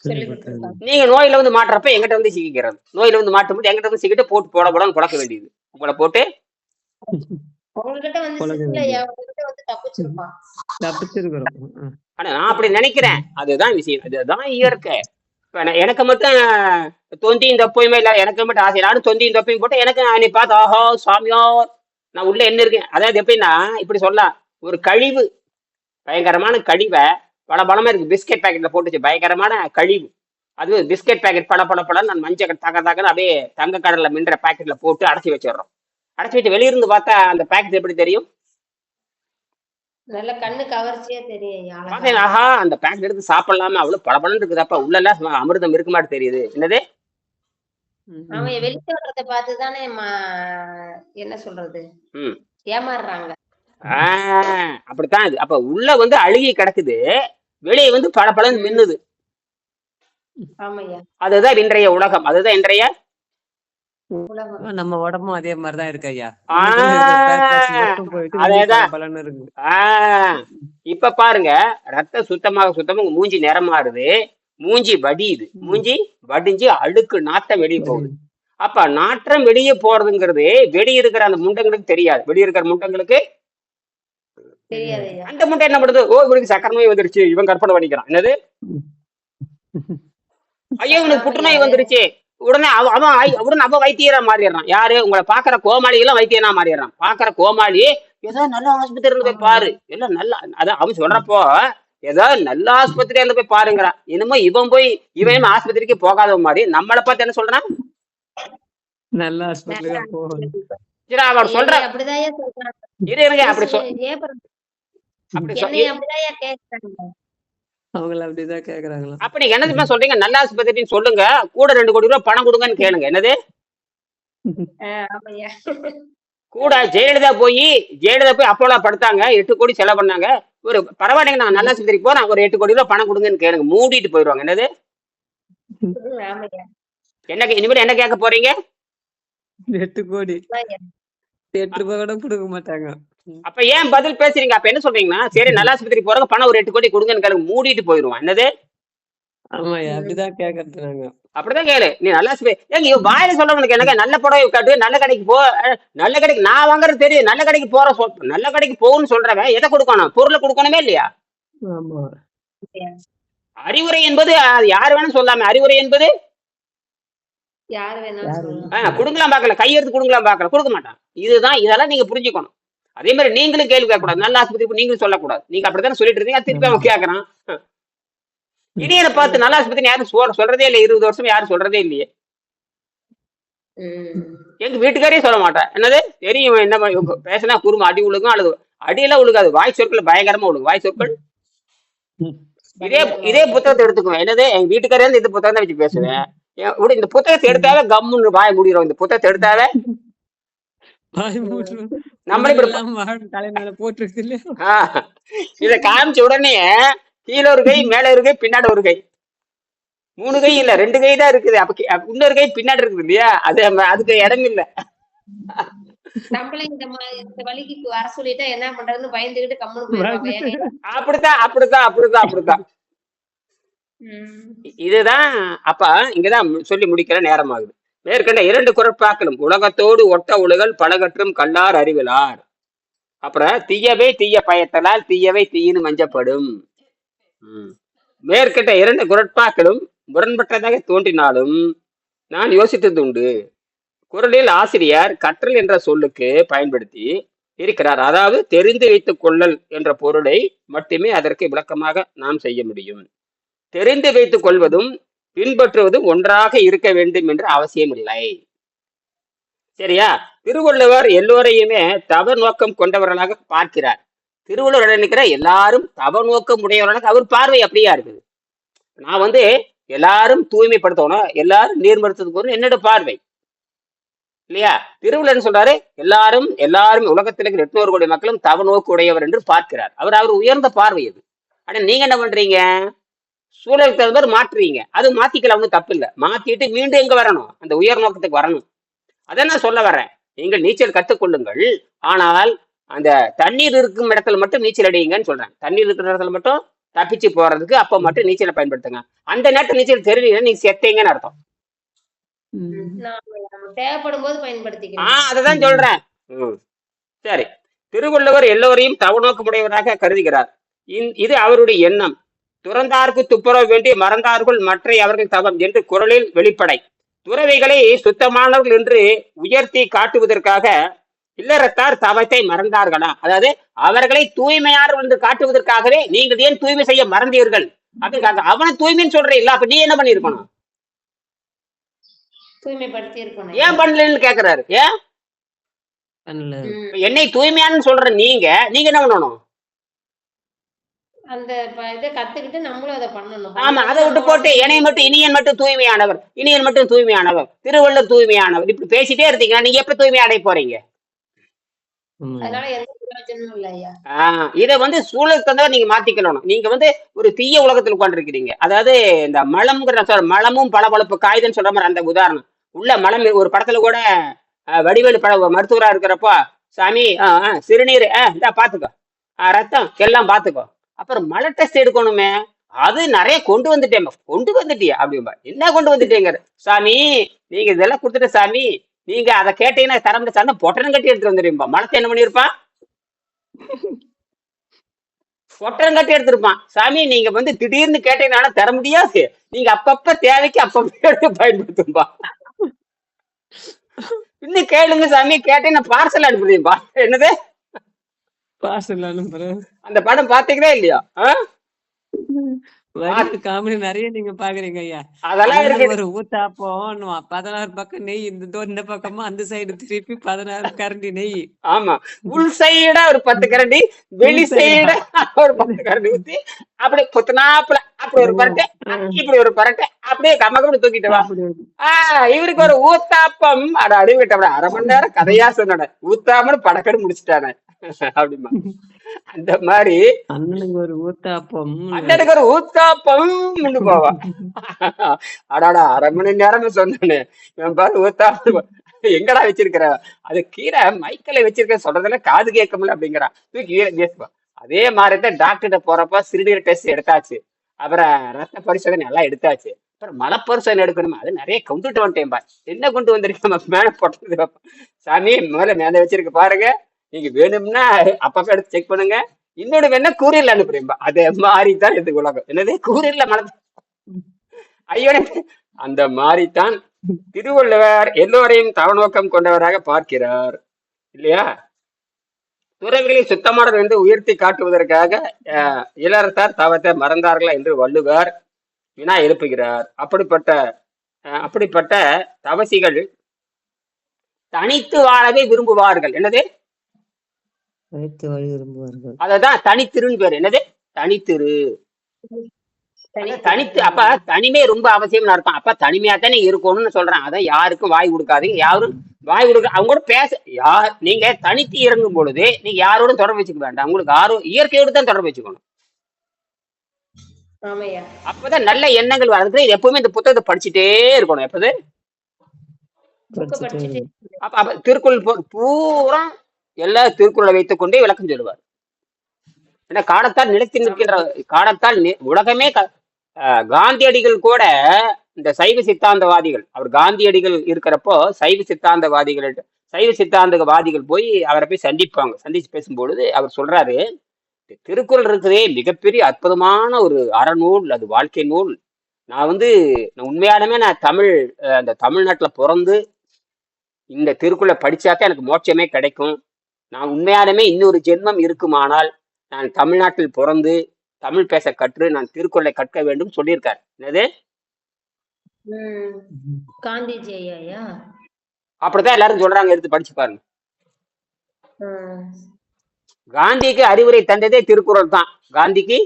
[SPEAKER 4] சொல்லி கொடுத்துருக்காங்க.
[SPEAKER 1] நீங்க நோயில வந்து மாட்டுறப்ப எங்கிட்ட வந்து சிக்கிக்கிறது. நோயில வந்து மாட்டும்போது எங்கிட்ட வந்து சிக்கிட்டு போட்டு போடக்கூடாதுன்னு புழக்க வேண்டியது. உங்களை போட்டு
[SPEAKER 4] உங்ககிட்ட வந்து
[SPEAKER 2] பழக
[SPEAKER 4] சிக்கலையா, உங்ககிட்ட வந்து தப்பிச்சிருப்பான்.
[SPEAKER 2] தப்பிச்சிருக்கிறோம்.
[SPEAKER 1] ஆனா நான் அப்படி நினைக்கிறேன். அதுதான் விஷயம். அதுதான் இயற்கை. இப்ப எனக்கு மட்டும் தொந்தியும் தப்பையுமே இல்ல. எனக்கு மட்டும் ஆசை. நானும் தொந்தியும் தப்பையும் போட்டு எனக்கு நீ பார்த்து ஆஹா சாமியோ நான் உள்ள என்ன இருக்கேன். அதாவது எப்படின்னா இப்படி சொல்லலாம். ஒரு கழிவு, பயங்கரமான கழிவை பலமா இருக்கு. பிஸ்கெட் பேக்கெட்ல போட்டுச்சு. பயங்கரமான கழிவு. அது பிஸ்கெட் பேக்கெட் பல நான் மஞ்சள் தகன்னு அப்படியே தங்க கடல்ல மின்ற பேக்கெட்ல போட்டு அடைச்சி வச்சிடறோம். அடைச்சி வச்சு வெளியிருந்து பார்த்தா அந்த பேக்கெட் எப்படி தெரியும்?
[SPEAKER 4] நல்ல கண்ணு கவர்ச்சியா தெரியும்.
[SPEAKER 1] பார்த்தேன், ஆஹா அந்த பேக்கெட் எடுத்து சாப்பிடலாம அவ்வளவு பலன்னு இருக்குதாப்பா. உள்ள எல்லாம் அமிர்தம் இருக்க மாட்டு தெரியுது. என்னது?
[SPEAKER 4] அவன் வெளித்தோற்றத்தை பார்த்துதானே என்ன சொல்றது ஏமாறுறாங்க.
[SPEAKER 1] அப்படித்தான் இது. அப்ப உள்ள வந்து அழுகி கிடக்குது, வெளியே வந்து பலன்னு மின்னுது.
[SPEAKER 4] ஆமாய்யா.
[SPEAKER 1] அதுதான் இன்றைய உலகம். அதுதான் இன்றைய
[SPEAKER 4] உலகம்.
[SPEAKER 2] நம்ம உடம்பும் அதே மாதிரிதான் இருக்கு ஐயா.
[SPEAKER 1] அதேதான்.
[SPEAKER 2] பலன்னு இருக்கு.
[SPEAKER 1] இப்ப பாருங்க, ரத்தம் சுத்தமாக மூஞ்சி நிறம் மாறுது. மூஞ்சி வடியுது. மூஞ்சி வடிஞ்சு அழுக்கு நாட்டம் வெளியே போகுது. அப்ப நாற்றம் வெளியே போறதுங்கிறது வெளியே இருக்கிற அந்த முண்டங்களுக்கு தெரியாது. வெளியே இருக்கிற முண்டங்களுக்கு
[SPEAKER 4] தெரியாதுய்யா.
[SPEAKER 1] அந்த முண்டை என்ன பண்ணுது? ஓ இவனுக்கு சக்கரை நோய் வந்துருச்சு, இவன் கற்பனை பண்ணிக்கிறான். என்னது? ஐயோ இவனுக்கு புற்றுநோய் வந்துருச்சு, உடனே அவன் வைத்தியரா மாறிடுறான். யாரு? உங்களை பாக்குற கோமாளி எல்லாம் வைத்தியனா மாறிடுறான். பாக்குற கோமாளி ஏதோ நல்ல ஆஸ்பத்திரியில போய் பாரு, எல்லாம் நல்லா. அதான் அவன் சொல்றப்போ ஏதாவது நல்ல ஆஸ்பத்திரியில போய் பாருங்கிறான். இனிமே இவன் ஆஸ்பத்திரிக்கு போகாத மாதிரி நம்மளை பார்த்து என்ன சொல்றான்?
[SPEAKER 2] நல்ல ஆஸ்பத்திரியா போகணும்.
[SPEAKER 1] சரி அவர் சொல்ற
[SPEAKER 4] அப்படிதான் சொல்றாங்க.
[SPEAKER 1] இருங்க அப்படி
[SPEAKER 4] அப்படிதான் கேக்குறாங்க.
[SPEAKER 2] அவங்கள அப்படிதான் கேக்குறாங்களா?
[SPEAKER 1] அப்ப நீங்க என்ன தெரியுமா சொல்றீங்க? நல்ல ஆஸ்பத்திரின்னு சொல்லுங்க, கூட 2 கோடி ரூபாய் பணம் கொடுங்கன்னு கேளுங்க. என்னது?
[SPEAKER 4] ஆமாய்யா.
[SPEAKER 1] கூட ஜெயலலிதா போய் அப்போலா படுத்தாங்க, 8 கோடி செலவு பண்ணாங்க. ஒரு பரவாயில்லைங்க நான் நல்ல ஆஸ்பத்திரிக்கு போறேன், ஒரு 8 கோடி ரூபாய் பணம் கொடுங்கன்னு கேளுங்க, மூடிட்டு போயிடுவாங்க. என்னது?
[SPEAKER 4] ஆமாய்யா.
[SPEAKER 1] என்ன இனிமேல் என்ன கேட்க போறீங்க?
[SPEAKER 2] 8 கோடி 8 ரூபாய் கூட கொடுக்க மாட்டாங்க.
[SPEAKER 1] அப்ப ஏன் பதில் பேசுறீங்க? அப்ப என்ன சொல்றீங்கன்னா, சரி நல்ல ஆஸ்பத்திரி போறவங்க பணம் ஒரு 8 கோடி கொடுங்கன்னு கேளுங்க, மூடிட்டு போயிடுவான். என்னது?
[SPEAKER 2] ஆமாய்யா, அப்படிதான் கேக்குறது நாங்க.
[SPEAKER 1] அப்படிதான் கேளு. நீ நல்லா ஏங்க வாயில சொல்றவனுக்கு எனக்கு நல்ல புடவை காட்டு, நல்ல கடைக்கு போ, நல்ல கடைக்கு நான் வாங்குறது தெரியும், நல்ல கடைக்கு போற நல்ல கடைக்கு போகுன்னு சொல்றவன் எதை கொடுக்கணும்? பொருளை கொடுக்கணுமே இல்லையா?
[SPEAKER 2] ஆமா.
[SPEAKER 1] அறிவுரை என்பது யாரு வேணும் சொல்லாம, அறிவுரை என்பது
[SPEAKER 4] யாரு வேணாலும்
[SPEAKER 1] கொடுக்கலாம் பாக்கல, கையெடுத்து கொடுக்கலாம் பாக்கல, கொடுக்க மாட்டான். இதெல்லாம் நீங்க புரிஞ்சுக்கணும். அதே மாதிரி நீங்களும் கேள்வி கேட்கக்கூடாது. நல்ல ஆஸ்பத்திரி நீங்களும் சொல்லக்கூடாது. நீங்க அப்படித்தானே சொல்லிட்டு இருந்தீங்க, திருப்பி அவன் கேட்கறான். இடையில பார்த்து நல்ல ஆஸ்பத்திரி யாரும் சொல்றதே இல்லை. 20 வருஷம் யாரும் சொல்றதே இல்லையே. எங்க வீட்டுக்காரே சொல்ல மாட்டேன். என்னது தெரியும் என்ன பேசினா குறும்பு அடி உழுகும், அல்லது அடியெல்லாம் உழுகாது, வாய் சொற்கள் பயங்கரமா உழுகும். வாய் சொற்கள் இதே புத்தகத்தை எடுத்துக்குவேன். என்னது எங்க வீட்டுக்காரே இந்த புத்தகம் தான் வச்சு பேசுவேன். இந்த புத்தகத்தை எடுத்தாவே கம்முன்னு வாய முடியும். இந்த புத்தகத்தை எடுத்தாவே
[SPEAKER 2] வாய் மூட்டு
[SPEAKER 1] நம்மளே இப்படி
[SPEAKER 2] எல்லாம் வாழும் தலை மேல போட்டுருக்கு இல்லையா?
[SPEAKER 1] ஆஹ் இத காமிச்ச உடனே கீழே ஒரு கை, மேல ஒரு கை, பின்னாடி ஒரு கை, 3 கை இல்ல 2 கை தான் இருக்குது. அப்ப இன்னொரு கை பின்னாடி இருக்குது இல்லையா, அதுக்கு இடம் இல்ல.
[SPEAKER 4] நம்மளே இந்த வழிக்கு வர சொல்லிட்டா என்ன பண்றதுன்னு பயந்துகிட்டு கம்முன்னு போயிருவாங்க. ஏங்க
[SPEAKER 1] அப்படித்தான் அப்படித்தான் அப்படித்தான் அப்படித்தான். இதுதான். அப்ப இங்கதான் சொல்லி முடிக்கிற நேரம் ஆகுது. மேற்கண்ட 2 குறட்பாக்களும் உலகத்தோடு ஒட்ட ஒழுகல் பலகற்றும் கல்லார் அறிவிலார். அப்புறம் தீயவை தீய பயத்தலால் தீயவை தீயின்னு மஞ்சப்படும். மேற்கண்ட 2 குறட்பாக்களும் முரண்பட்டதாக தோன்றினாலும் நான் யோசித்தது உண்டு. குறளில் ஆசிரியர் கற்றல் என்ற சொல்லுக்கு பயன்படுத்தி இருக்கிறார். அதாவது தெரிந்து வைத்துக் கொள்ளல் என்ற பொருளை மட்டுமே அதற்கு விளக்கமாக நாம் செய்ய முடியும். தெரிந்து வைத்துக் கொள்வதும் பின்பற்றுவதும் ஒன்றாக இருக்க வேண்டும் என்ற அவசியம் இல்லை. சரியா? திருவள்ளுவர் எல்லோரையுமே தவ நோக்கம் கொண்டவர்களாக பார்க்கிறார். திருவள்ளுவர் நினைக்கிற எல்லாரும் தவ நோக்கம் உடையவர்களாக அவர் பார்வை அப்படியா இருக்குது. நான் எல்லாரும் தூய்மைப்படுத்தணும், எல்லாரும் நீர்மடுத்ததுக்கு என்னோட பார்வை இல்லையா? திருவள்ளுவர் சொல்றாரு எல்லாரும் உலகத்தில் இருக்கிற 800 கோடி மக்களும் தவ நோக்கு உடையவர் என்று பார்க்கிறார். அவர் உயர்ந்த பார்வை அது. ஆனா நீங்க என்ன பண்றீங்க? சூழலுக்கு தகுந்த மாதிரி மாற்றுறீங்க. அது மாத்திக்கலாம், ஒன்றும் தப்பு இல்லை. மாத்திட்டு மீண்டும் எங்க வரணும்? அந்த உயர் நோக்கத்துக்கு வரணும். அதை நான் சொல்ல வரேன். நீங்கள் நீச்சல் கற்றுக்கொள்ளுங்கள், ஆனால் அந்த தண்ணீர் இருக்கும் இடத்துல மட்டும் நீச்சல் அடியுங்கன்னு சொல்றேன். தண்ணீர் இருக்கிற இடத்துல மட்டும் தப்பிச்சு போறதுக்கு அப்ப மட்டும் நீச்சலை பயன்படுத்துங்க. அந்த நேரத்தில் நீச்சல் தெரியல, நீங்க செத்தீங்கன்னு அர்த்தம்.
[SPEAKER 4] தேவைப்படும் போது பயன்படுத்திக்கலாம்.
[SPEAKER 1] அததான் சொல்றேன். சரி. திருவள்ளுவர் எல்லோரையும் தவநோக்கமுடையவராக கருதுகிறார். இது அவருடைய எண்ணம். துறந்தார்க்கு துப்புரவு வேண்டி மறந்தார்கள் மற்ற அவர்கள் தவம் என்று குறளில் வெளிப்படை. துறவிகளை சுத்தமானவர்கள் என்று உயர்த்தி காட்டுவதற்காக இல்லறத்தார் தவத்தை மறந்தார்களா? அதாவது அவர்களை தூய்மையானவர்கள் என்று காட்டுவதற்காகவே நீங்கள் ஏன் தூய்மை செய்ய மறந்தீர்கள் அதுக்காக அவனை தூய்மைன்னு சொல்றீங்களா? அப்ப நீ என்ன பண்ணிருக்கணும்?
[SPEAKER 4] தூய்மைப்படுத்தி இருக்கணும்.
[SPEAKER 1] ஏன் பண்ணலன்னு கேக்குறாரு. ஏன் என்னை தூய்மையானு சொல்ற நீங்க என்ன பண்ணணும்?
[SPEAKER 4] அந்த இதை கத்துக்கிட்டு நம்மளும் அதை பண்ணணும்.
[SPEAKER 1] ஆமா, அதை விட்டு போட்டு இணையன் மட்டும் இனியன் மட்டும் தூய்மையானவர், இனியன் மட்டும் தூய்மையானவர், திருவள்ளுவர் தூய்மையானவர், இப்படி பேசிட்டே இருந்தீங்கன்னா நீங்க எப்ப தூய்மை அடைய போறீங்க?
[SPEAKER 4] அதனால எந்த பிரயோஜனமும் இல்லையா?
[SPEAKER 1] இதை சூழலுக்கு தந்தவர் நீங்க மாத்திக்கணும். நீங்க ஒரு தீய உலகத்துல உட்காந்துருக்கிறீங்க. அதாவது இந்த மலம்ங்கிற மலமும் பளபளப்பு காகிதம் சொல்ற மாதிரி அந்த உதாரணம் உள்ள மலம். ஒரு படத்துல கூட வடிவேலு மருத்துவரா இருக்கிறப்போ, சாமி சிறுநீர் இந்த பாத்துக்கோ, ரத்தம் எல்லாம் பாத்துக்கோ, அப்புறம் மலை டெஸ்ட் எடுக்கணுமே, அது நிறைய கொண்டு வந்துட்டியா அப்படின்பா. என்ன கொண்டு வந்துட்டேங்க சாமி? நீங்க இதெல்லாம் கொடுத்துட்ட சாமி, நீங்க அதை கேட்டீங்கன்னா தர முடிய சாமி, பொட்டனம் கட்டி எடுத்துட்டு வந்துடும்பா. மலத்தை என்ன பண்ணிருப்பான்? பொட்டனம் கட்டி எடுத்திருப்பான். சாமி நீங்க திடீர்னு கேட்டீங்கன்னா தர முடியாது, நீங்க அப்பப்ப தேவைக்கு அப்பப்ப எடுத்து பயன்படுத்தும்பா. இன்னும் கேளுங்க சாமி, கேட்டீங்கன்னா பார்சல் அனுப்புறீம்பா. என்னது
[SPEAKER 2] பார்சல் அனுப்புறேன்.
[SPEAKER 1] அந்த படம் பாத்தீங்களா இல்லையா?
[SPEAKER 2] காமெடி நிறைய நீங்க பாக்குறீங்க ஐயா.
[SPEAKER 1] அதெல்லாம் இருக்கு.
[SPEAKER 2] ஒரு ஊத்தாப்பம் 16 பக்கம் நெய், இந்த பக்கமா அந்த சைடு திருப்பி 16 கரண்டி நெய்.
[SPEAKER 1] ஆமா, உள் சைடா ஒரு 10 கரண்டி, வெளி சைடா ஒரு 10 கரண்டி ஊத்தி அப்படியே புத்தனாப்புல அப்படி ஒரு பரட்டை, இப்படி ஒரு பரட்டை, அப்படியே கம்மகம்னு தூக்கிட்டு வா. இவருக்கு ஒரு ஊத்தாப்பம் அட அடிவிட்ட 1/2 மணி நேரம் கதையா சொன்ன ஊத்தாமனு படக்கடு முடிச்சுட்டானே அப்படிமா. அந்த மாதிரி
[SPEAKER 2] அண்ணனுக்கு ஒரு ஊத்தாப்பம்
[SPEAKER 1] போவா. அடாடா 1/2 மணி நேரம் சொன்னேன் பாரு ஊத்தாப்பம் எங்கடா வச்சிருக்கிற, அது கீழே மைக்கல வச்சிருக்க சொல்றதுல காது கேட்க முடியல அப்படிங்கிறான். தூக்கி அதே மாதிரிதான் டாக்டர்கிட்ட போறப்ப சிறுநீர் டெஸ்ட் எடுத்தாச்சு, அப்புறம் ரத்த பரிசோதனை எல்லாம் எடுத்தாச்சு, அப்புறம் மலை பரிசோதனை எடுக்கணுமா, அது நிறைய கொண்டுட்டு வந்துட்டேன்பா. என்ன கொண்டு வந்திருக்கேன்? மேல போட்டது சாமி மேல மேல வச்சிருக்க பாருங்க, நீங்க வேணும்னா அப்பப்ப எடுத்து செக் பண்ணுங்க, இன்னொரு வேணா கூரியர்ல அனுப்புறீம்பா. அதே மாதிரிதான் இது உலகம். என்னது கூரியர்ல மலை ஐயோனே. அந்த மாதிரிதான் திருவள்ளுவர் எல்லோரையும் தவநோக்கம் கொண்டவராக பார்க்கிறார் இல்லையா? துறவிகளை சுத்தமானவர் என்று உயர்த்தி காட்டுவதற்காக இளரத்தார் தவத்தை மறந்தார்களா என்று வள்ளுவர் வினா எழுப்புகிறார். அப்படிப்பட்ட தவசிகள் தனித்து வாழவே விரும்புவார்கள். என்னது
[SPEAKER 2] விரும்புவார்கள்?
[SPEAKER 1] அததான் தனித்திருன்னு பேரு. என்னது தனித்திரு? தனித்து அப்ப தனிமை ரொம்ப அவசியம்னு அர்த்தம். அப்ப தனிமையா தானே இருக்கணும்னு சொல்றேன். அதான் யாருக்கும் வாய் கொடுக்காதீங்க. யாரும் வாய் கொடுக்க அவங்க கூட பேச நீங்க தனித்து இறங்கும் பொழுது நீங்க யாரோட தொடர்பு வச்சுக்க வேண்டாம். உங்களுக்கு இயற்கையோடு தான் தொடர்பு வச்சுக்கணும். அப்பதான் நல்ல எண்ணங்கள் வர்றது. எப்பவுமே இந்த புத்தகத்தை படிச்சுட்டே இருக்கணும். எப்போது அப்ப திருக்குறள் பூரா எல்லா திருக்குறளை வைத்துக் கொண்டே விளக்கம் சொல்லுவார். ஏன்னா காலத்தால் நிலைத்து நிற்கின்ற காலத்தால் உலகமே காந்தியடிகள் கூட இந்த சைவ சித்தாந்தவாதிகள், அவர் காந்தியடிகள் இருக்கிறப்போ சைவ சித்தாந்தவாதிகள் போய் அவரை போய் சந்திச்சு பேசும்பொழுது அவர் சொல்றாரு, திருக்குறள் இருக்கிறதே மிகப்பெரிய அற்புதமான ஒரு அறநூல், அது வாழ்க்கை நூல். நான் உண்மையாலுமே நான் அந்த தமிழ்நாட்டுல பிறந்து இந்த திருக்குறளை படிச்சாதான் எனக்கு மோட்சமே கிடைக்கும். நான் உண்மையாலுமே இன்னொரு ஜென்மம் இருக்குமானால் நான் தமிழ்நாட்டில் பிறந்து தமிழ் பேச கற்று நான் திருக்குறளை கற்க வேண்டும் சொல்லியிருக்காரு. என்னது அப்படித்தான் எல்லாரும் சொல்றாங்க. எடுத்து படிச்சு பாருங்க. காந்திக்கு அறிவுரை தந்ததே திருக்குறள் தான். காந்திக்கு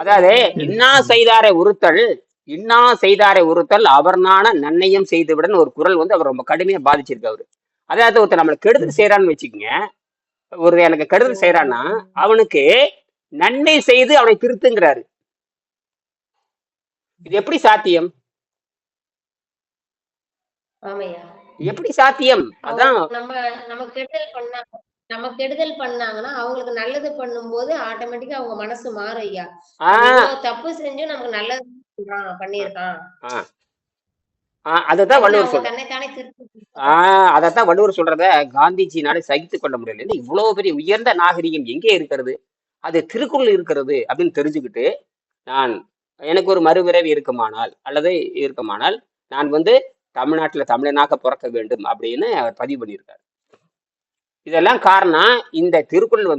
[SPEAKER 1] அதாவது இன்னா செய்தாரை உறுத்தல் அவர்னான நன்னையும் செய்துவிடன் ஒரு குறள் அவர் ரொம்ப கடுமையா பாதிச்சிருக்காரு. அதாவது ஒருத்தர் நம்மளுக்கு கெடுதல் செய்யறான்னு வச்சுக்கோங்க. ஒரு எனக்கு கெடுதல் செய்யறான்னா அவனுக்கு நன்மை செய்து அவனை திருத்துங்கிறாரு. இது எப்படி சாத்தியம்? எப்படி சாத்தியம்? அதான்
[SPEAKER 4] நம்ம கெடுதல் பண்ணாங்கன்னா அவங்களுக்கு நல்லது பண்ணும்போது ஆட்டோமேட்டிக்கா அவங்க மனசு மாறும். ஐயா தப்பு செஞ்சு நமக்கு நல்லது பண்ணிருக்கான்.
[SPEAKER 1] அதத்தான் வள்ளுவர் சொல்றத காந்திஜினால சகித்துக் கொள்ள முடியல. இவ்வளவு பெரிய உயர்ந்த நாகரிகம் எங்கே இருக்கிறது? அது திருக்குறள் இருக்கிறது அப்படின்னு தெரிஞ்சுக்கிட்டு எனக்கு ஒரு மறுபிறவி இருக்குமானால் நான் தமிழ்நாட்டுல தமிழனாக பிறக்க வேண்டும் அப்படின்னு அவர் பதிவு பண்ணியிருக்காரு. இதெல்லாம் காரணம் இந்த திருக்குறள்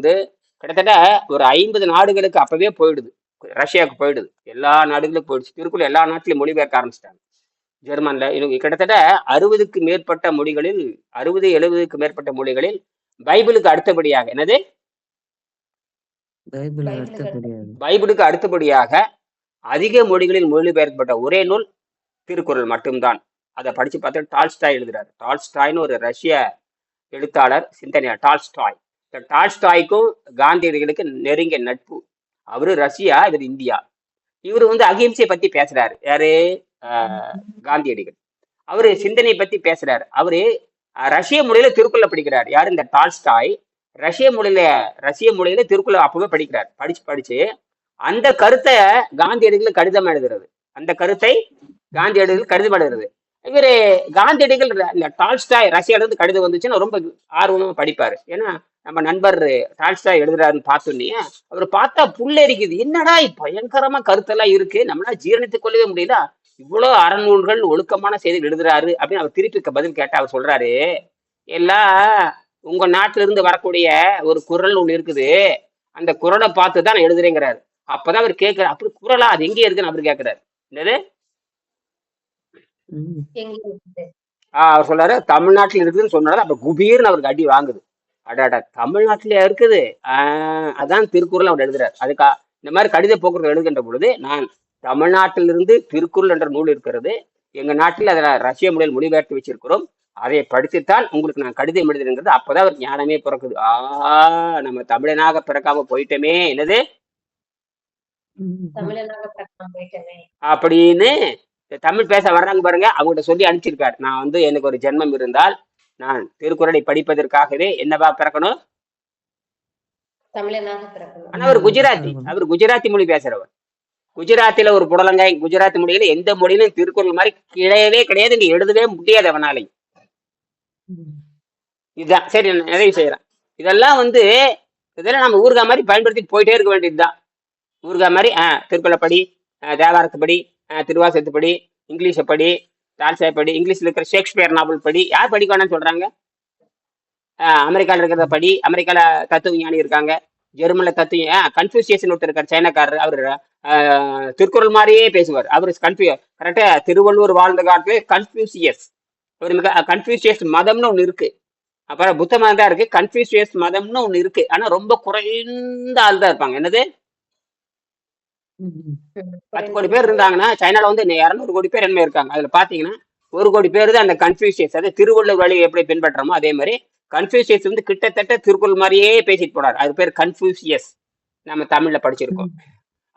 [SPEAKER 1] கிட்டத்தட்ட ஒரு 50 நாடுகளுக்கு அப்பவே போயிடுது. ரஷ்யாவுக்கு போயிடுது, எல்லா நாடுகளுக்கும் போயிடுச்சு. திருக்குறள் எல்லா நாட்டிலும் மொழிபெயர்க்க ஆரம்பிச்சிட்டாங்க. ஜெர்மன்ல கிட்டத்தட்ட 60க்கு மேற்பட்ட மொழிகளில் 60-70க்கு மேற்பட்ட மொழிகளில் பைபிளுக்கு அடுத்தபடியாக என்னது பைபிளுக்கு அடுத்தபடியாக அதிக மொழிகளில் மொழிபெயர்க்கப்பட்ட ஒரே நூல் திருக்குறள் மட்டும்தான். அதை படிச்சு பார்த்தா டால்ஸ்டாய் எழுதுறாரு. டால்ஸ்டாய்னு ஒரு ரஷ்ய எழுத்தாளர், சிந்தனையாளர் டால்ஸ்டாய். டால்ஸ்டாய்க்கும் காந்தியடிகளுக்கு நெருங்கிய நட்பு. அவரு ரஷ்யா, இவர் இந்தியா. இவரு அகிம்சை பத்தி பேசுறாரு. யாரு? காந்தியடிகள். அவரு சிந்தனை பத்தி பேசுறாரு. அவரு ரஷ்ய மொழியில திருக்குறளை படிக்கிறார். யாரு? இந்த டால்ஸ்டாய் ரஷ்ய மொழியில திருக்குறளை அப்பவே படிக்கிறார். படிச்சு அந்த கருத்தை காந்தியடிகள் கடிதம் எழுதுறது. இவரு காந்தியடிகள் இந்த டால்ஸ்டாய் ரஷ்யால இருந்து கடிதம் வந்துச்சுன்னா ரொம்ப ஆர்வமா படிப்பாரு. ஏன்னா நம்ம நண்பர் டால்ஸ்டாய் எழுதுறாருன்னு பார்த்தோன்னே அவர் பார்த்தா புல்லரிக்குது. என்னடா பயங்கரமா கருத்தெல்லாம் இருக்கு, நம்மளால ஜீரணித்துக் கொள்ளவே முடியல, இவ்வளவு அறநூல்கள் ஒழுக்கமான செய்திகள் எழுதுறாரு அப்படின்னு அவர் திருப்பி பதில் கேட்டா அவர் சொல்றாரு, எல்லாம் உங்க நாட்டில இருந்து வரக்கூடிய ஒரு குறள் ஒண்ணு இருக்குது, அந்த குறளை பார்த்துதான் நான் எழுதுறேங்கிறாரு. அப்பதான் அவர் கேட்கிறார், அப்படி குறளா, அது எங்கே இருக்குன்னு அவர் கேட்கிறாரு. என்னது? அவர் சொல்றாரு தமிழ்நாட்டில் இருக்குதுன்னு சொன்னாரு. அப்ப குபீர்னு அவருக்கு அடி வாங்குது. அடாடா, தமிழ்நாட்டில இருக்குது, அதான் திருக்குறள் அவர் எழுதுறாரு. அதுக்கா இந்த மாதிரி கடித போக்குவரத்து எழுதுகின்ற பொழுது நான் தமிழ்நாட்டிலிருந்து திருக்குறள் என்ற நூல் இருக்கிறது, எங்க நாட்டில் அதை ரஷ்ய மொழியில் மொழிபெயர்த்து வச்சிருக்கிறோம், அதை படித்துத்தான் உங்களுக்கு நான் கடிதம் எழுதுறேங்கிறது. அப்பதான் அவர் ஞானமே பிறக்குது. நம்ம தமிழனாக பிறக்காம போயிட்டோமே, என்னது அப்படின்னு தமிழ் பேச வர்றாங்க பாருங்க, அவங்ககிட்ட சொல்லி அனுப்பிச்சிருக்காரு. நான் எனக்கு ஒரு ஜென்மம் இருந்தால் நான் திருக்குறளை படிப்பதற்காகவே என்னவா பிறக்கணும்? ஆனா அவர் குஜராத்தி மொழி பேசுறவர். குஜராத்தில ஒரு புடலங்காய், குஜராத்தி மொழியில எந்த மொழியிலும் திருக்குறள் மாதிரி கிடையவே கிடையாது, இங்க எழுதவே முடியாது அவனாலையும். இதுதான் சரி, நான் நிறைய செய்யறேன். இதெல்லாம் இதெல்லாம் நம்ம ஊர்கா மாதிரி பயன்படுத்தி போயிட்டே இருக்க வேண்டியதுதான். ஊர்கா மாதிரி திருக்குறளை படி, தேவாரத்தை படி, திருவாசகத்தை படி, இங்கிலீஷை படி, டால்ஸ்டாய் படி, இங்கிலீஷ்ல இருக்கிற ஷேக்ஸ்பியர் நாவல் படி. யார் படிக்க வேணாம்னு சொல்றாங்க? அமெரிக்கால இருக்கிறத படி. அமெரிக்கால தத்துவ ஞானி இருக்காங்க, ஜெர்மன்ல கன்ஃபியூசியஸ் ஒருத்தர் இருக்கார், சைனாக்காரர். அவர் திருக்குறள் மாதிரியே பேசுவார். அவர் கரெக்டா திருவள்ளுவர் வாழ்ந்த காலத்துல கன்ஃபியூசியஸ் மதம்னு ஒண்ணு இருக்கு. அப்புறம் புத்த மதம் தான் இருக்கு, கன்ஃபியூசியஸ் மதம்னு ஒண்ணு இருக்கு. ஆனா ரொம்ப குறைந்த ஆள் தான் இருப்பாங்க. என்னது? 10 கோடி பேர் இருந்தாங்கன்னா சைனால வந்து 200 கோடி பேர் என்ன இருக்காங்க. அதுல பாத்தீங்கன்னா 1 கோடி பேர் தான் அந்த கன்ஃபியூஷியஸ், அதாவது திருவள்ளுவர் வழி எப்படி பின்பற்றமோ அதே மாதிரி கன்ஃபியூஷியஸ் வந்து கிட்டத்தட்ட திருக்குறள் மாதிரியே பேசிட்டு போறாரு. அது பேர் கன்ஃபியூசியஸ், நம்ம தமிழ்ல படிச்சிருக்கோம்.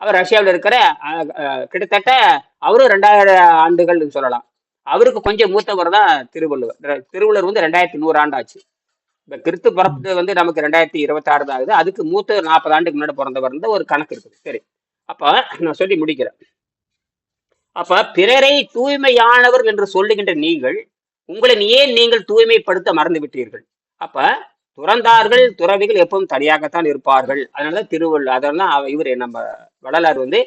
[SPEAKER 1] அவர் ரஷ்யாவில் இருக்கிற கிட்டத்தட்ட அவரும் 2000 ஆண்டுகள் சொல்லலாம். அவருக்கு கொஞ்சம் மூத்தவர் தான் திருவள்ளுவர். திருவள்ளுவர் வந்து 2100 ஆண்டு ஆச்சு. இப்ப கிறிஸ்து பிறப்பு வந்து நமக்கு 2026 தான் ஆகுது. அதுக்கு மூத்த 40 ஆண்டுக்கு முன்னாடி பிறந்தவர் ஒரு கணக்கு இருக்குது. சரி, அப்ப நான் சொல்லி முடிக்கிறேன். அப்ப பிறரை தூய்மையானவர் என்று சொல்லுகின்ற நீங்கள் உங்களை ஏன் நீங்கள் தூய்மைப்படுத்த மறந்து விட்டீர்கள்? அப்ப துறந்தார்கள் துறவிகள் எப்பவும் தனியாகத்தான் இருப்பார்கள். அதனாலதான் திருவள்ளுவர், அதனால இவரு நம்ம வள்ளலார் வந்து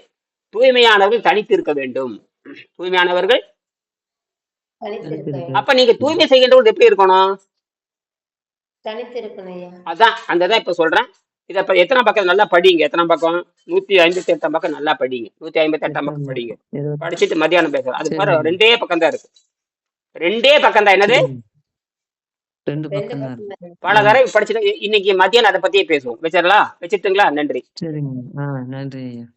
[SPEAKER 1] தூய்மையானவர்கள் தனித்து இருக்க வேண்டும். தூய்மையானவர்கள் அப்ப நீங்க தூய்மை செய்கின்றவர்கள் எப்படி இருக்கணும்? அதான் அந்த தான் இப்ப சொல்றேன். இத இப்ப எத்தனை பக்கம் நல்லா படிங்க. எத்தனை பக்கம்? 158 பக்கம் நல்லா படிங்க. 158 பக்கம் படிங்க. படிச்சுட்டு மத்தியானம் பேசுறேன். அது பாரு 2 பக்கம் தான் இருக்கு. 2 பக்கம் தான். என்னது?
[SPEAKER 2] 2 பக்கம் தான்.
[SPEAKER 1] பல தடவை படிச்சுட்டு இன்னைக்கு மத்தியானம் அதை பத்தியே பேசுவோம். வச்சிடலாம்? வச்சுட்டுங்களா? நன்றி.
[SPEAKER 2] சரிங்க. நன்றி ஐயா.